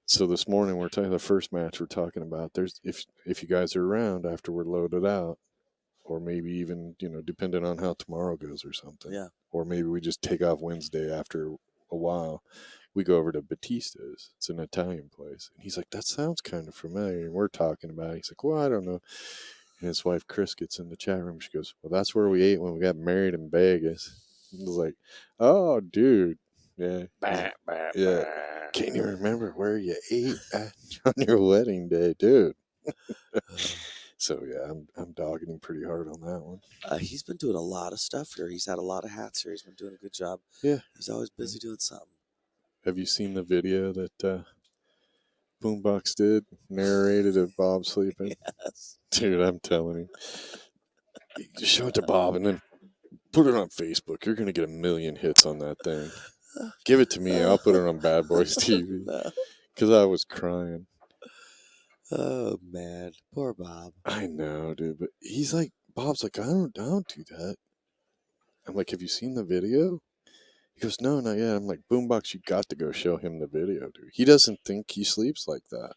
So this morning we're talking the first match we're talking about. There's if you guys are around after we're loaded out, or maybe even depending on how tomorrow goes or something. Yeah. Or maybe we just take off Wednesday after a while. We go over to Batista's. It's an Italian place, and he's like, "That sounds kind of familiar." And we're talking about it. He's like, "Well, I don't know." And his wife Chris gets in the chat room. She goes, "Well, that's where we ate when we got married in Vegas." I was like, "Oh, dude, yeah, yeah." Can't you remember where you ate on your wedding day, dude? So yeah, I'm dogging him pretty hard on that one. He's been doing a lot of stuff here. He's had a lot of hats here. He's been doing a good job. Yeah, He's always busy doing something. have you seen the video that Boombox did, narrated of Bob sleeping? Yes. Dude, I'm telling you. You show it to Bob and then put it on Facebook. You're going to get 1 million hits on that thing. Give it to me. I'll put it on Bad Boys TV. No. Because I was crying. Oh, man. Poor Bob. I know, dude. But he's like, Bob's like, I don't do that. I'm like, have you seen the video? He goes, no, not yet. I'm like, Boombox, you got to go show him the video, dude. He doesn't think he sleeps like that.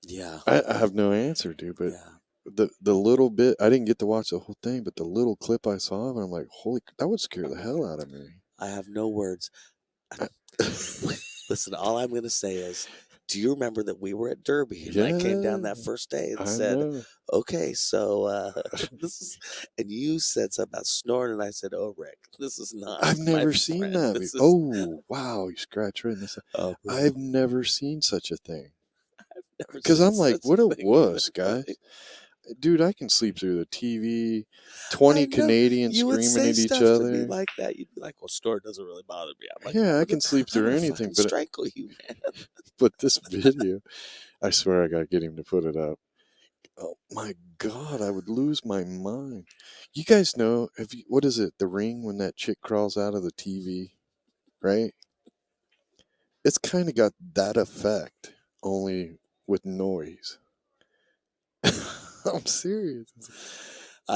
Yeah. I have no answer, dude. But yeah. the little bit, I didn't get to watch the whole thing, but the little clip I saw of it, I'm like, holy, that would scare the hell out of me. I have no words. Listen, all I'm going to say is, do you remember that we were at Derby and I came down that first day and said, okay, so this is, and you said something about snoring, and I said, oh, Rick, this is not. I've never seen that. Oh, wow, you scratch right in this. Oh, I've never seen such a thing. Because I'm like, what a wuss, guys. Dude, I can sleep through the TV. 20 Canadians screaming at each other. To me like that. You'd be like, well, snort doesn't really bother me. I'm like, yeah, I can sleep through anything. But strangle you, man. But this video, I swear I got to get him to put it up. Oh my God, I would lose my mind. You guys know, what is it, The Ring, when that chick crawls out of the TV, right? It's kind of got that effect, only with noise. I'm serious.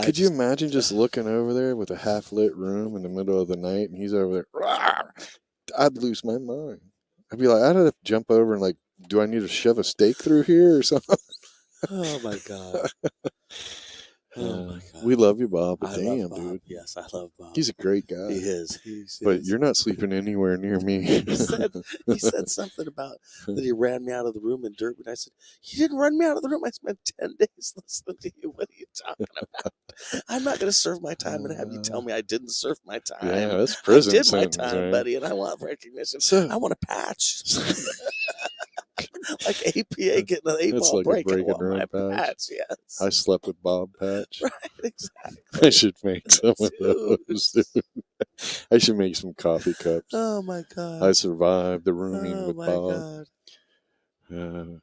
Could you imagine just looking over there with a half-lit room in the middle of the night, and he's over there? Rawr! I'd lose my mind. I'd be like, I'd have to jump over and like, do I need to shove a stake through here or something? Oh my God. Oh my God. We love you, Bob. But I damn, love Bob. dude. Yes, I love Bob. He's a great guy. He is. But you're not sleeping anywhere near me. He said something about that he ran me out of the room in Derby. And I said, you didn't run me out of the room. I spent 10 days listening to you. What are you talking about? I'm not going to serve my time and have you tell me I didn't serve my time. Yeah, that's prison I did sentence, my time, right? buddy, and I want recognition. So, I want a patch. Like APA getting an 8-ball like break. A break I want my patch. patch. Yes. I slept with Bob patch. Right, exactly. I should make some of those. Dude. I should make some coffee cups. Oh my god. I survived the rooming Oh with my Bob. god.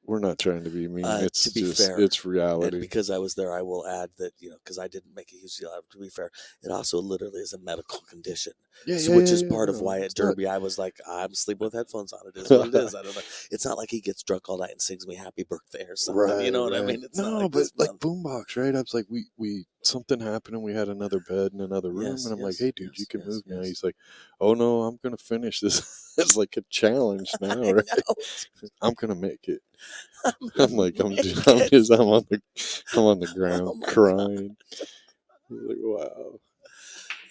We're not trying to be mean. It's To be just, fair, it's and reality. because I was there, I will add that, because I didn't make a huge deal out of it. To be fair, it also literally is a medical condition. Yeah, So, yeah, which yeah, is yeah. part of No, why at it's not. Derby I was like, I'm sleeping with headphones on. It is what it is. I don't know. It's not like he gets drunk all night and sings me happy birthday or something. Right, You know what I right. mean? It's not No, like but this like month. boombox, right? I was like, we something happened and we had another bed in another room, Yes, and I'm like, yes, hey, dude, you yes, can yes, move now. yes. He's like, oh no, I'm gonna finish this. It's like a challenge now, I right? know. I'm gonna make it. I'm I'm gonna like, I'm make just, I'm it. just, I'm on the ground Oh my god. crying. I was like, wow.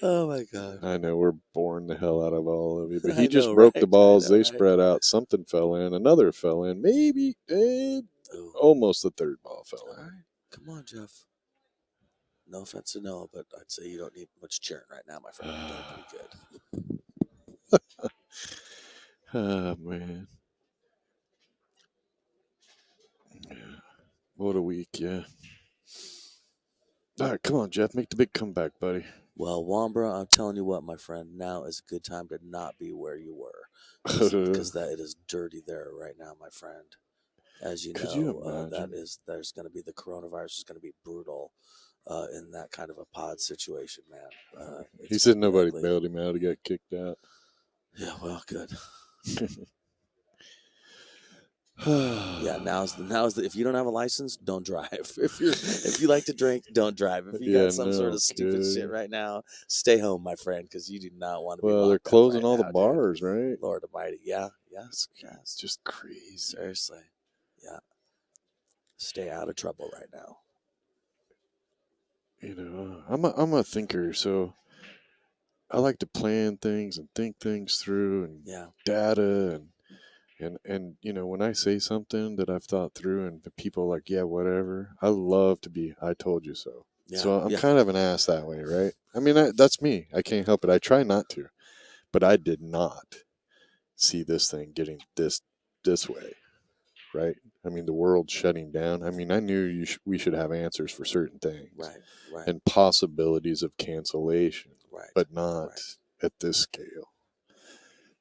Oh my god. I know we're boring the hell out of all of you, but I he just know, broke right? the balls. I know, They right? spread out. Something fell in. Another fell in. Maybe Ooh. almost the third ball fell All in. right. Come on, Jeff. No offense to Noah, but I'd say you don't need much cheering right now, my friend. You're doing pretty good. Oh man. What a week, yeah. All right, come on, Jeff. Make the big comeback, buddy. Well, Wambra, I'm telling you what, my friend, now is a good time to not be where you were. Because that it is dirty there right now, my friend. As you Could you know, imagine? there's going to be the coronavirus is going to be brutal in that kind of a pod situation, man. He It's said going to be nobody ugly. bailed him out. He got kicked out. Yeah, well, good. Yeah, now's the if you don't have a license, don't drive. If you like to drink, don't drive. If you Yeah, got some sort no of stupid shit kidding. right now, stay home, my friend, because you do not want to be Well, they're locked up closing right all the now, dude. bars, right? Lord Almighty, yeah, It's yes, just crazy. seriously, yeah. Stay out of trouble right now. You know, I'm a thinker, so I like to plan things and think things through and Yeah, data and you know, when I say something that I've thought through and the people are like, yeah, whatever, I love to be I told you so. yeah, So I'm yeah. kind of an ass that way, right? I mean, that's me. I can't help it. I try not to, but I did not see this thing getting this way, right? I mean, the world's shutting down. I mean, I knew we should have answers for certain things Right, right, and possibilities of cancellation, right, but not right. at this scale,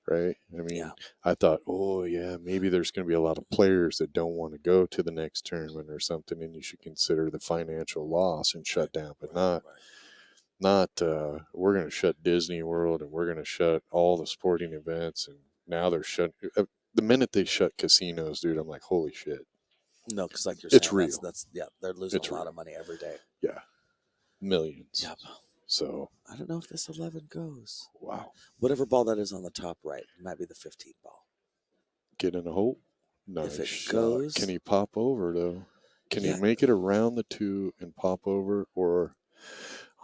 right? I mean, Yeah, I thought, oh yeah, maybe there's going to be a lot of players that don't want to go to the next tournament or something, and you should consider the financial loss and shut down, but right, right. not we're going to shut Disney World and we're going to shut all the sporting events, and now they're shut. The minute they shut casinos, dude, I'm like, holy shit, No, because like you're it's saying, real. that's yeah, they're losing It's a lot real. of money every day. Yeah, millions. Yep. So I don't know if this 11 goes. wow, Whatever ball that is on the top right might be the 15 ball. get in a hole. If Nice it shot. goes, Can he pop over though? Can he yeah, make it around the 2 and pop over? Or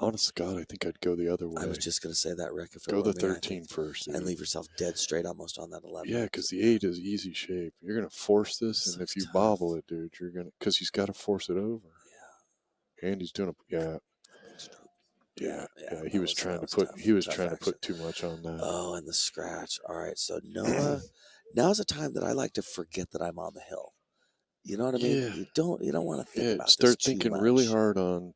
honest to God, I think I'd go the other way. I was just gonna say that, Rick. If it Go were the me, I 13 think, first, dude. and leave yourself dead straight almost on that 11. Yeah, because the 8 is easy shape. You're gonna force this, and So if you tough. bobble it, dude, you're gonna because he's got to force it over. Yeah, And he's doing a yeah, big stroke. yeah. He that was trying to that put tough, he was tough trying to action. put too much on that. Oh, and the scratch. All right, so Noah, now's a time that I like to forget that I'm on the hill. You know what I mean? Yeah, You don't want to think yeah. about this Start too thinking much. really hard on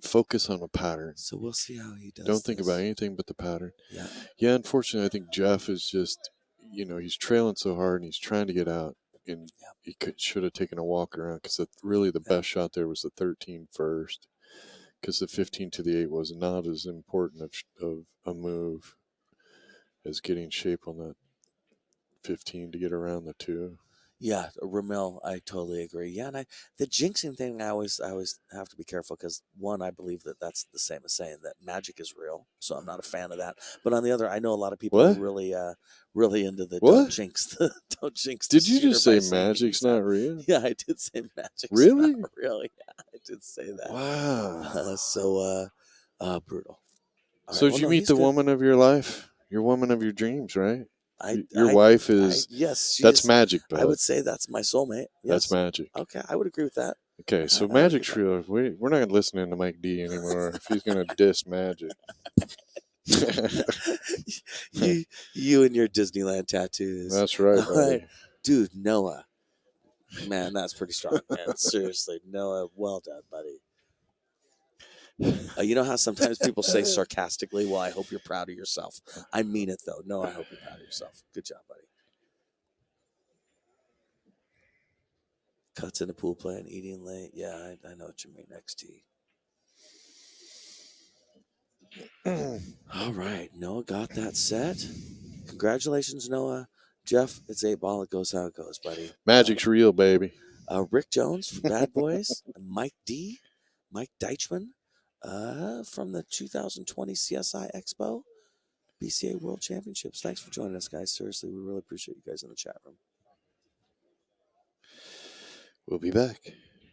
focus on a pattern. So we'll see how he does. Don't think about anything but the pattern. Yeah. Yeah, unfortunately, I think Jeff is just, you know, he's trailing so hard and he's trying to get out, and he should have taken a walk around because really the best shot there was the 13 first, because the 15 to the 8 was not as important of a move as getting shape on that 15 to get around the 2. Yeah, Ramel, I totally agree. Yeah, and the jinxing thing, I always have to be careful because one, I believe that that's the same as saying that magic is real, so I'm not a fan of that. But on the other, I know a lot of people What? are really into the What? don't jinx the don't jinx. Did the you just shooter say by saying magic's he's out. not real? Yeah, I did say magic's Really? not real. Yeah, I did say that. Wow. So brutal. All So right. did Well, you no, meet he's the good. woman of your life? Your woman of your dreams, right? I, Your I, wife is yes, she that's is. magic, bud. I would say that's my soulmate. That's Yes. magic. Okay, I would agree with that. Okay, so I would Magic agree with Trio, we're not listening to Mike D anymore if he's going to diss Magic. you and your Disneyland tattoos. That's right, All buddy. right, dude, Noah. Man, that's pretty strong, man. Seriously, Noah, well done, buddy. You know how sometimes people say sarcastically, well, I hope you're proud of yourself. I mean it, though. No, I hope you're proud of yourself. Good job, buddy. Cuts in the pool play and eating late. Yeah, I know what you mean, XT. All right. Noah got that set. Congratulations, Noah. Jeff, it's 8 ball. It goes how it goes, buddy. Magic's real, baby. Rick Jones from Bad Boys. Mike Deichmann from the 2020 CSI Expo. BCA World Championships. Thanks for joining us, guys. Seriously, we really appreciate you guys in the chat room. We'll be back.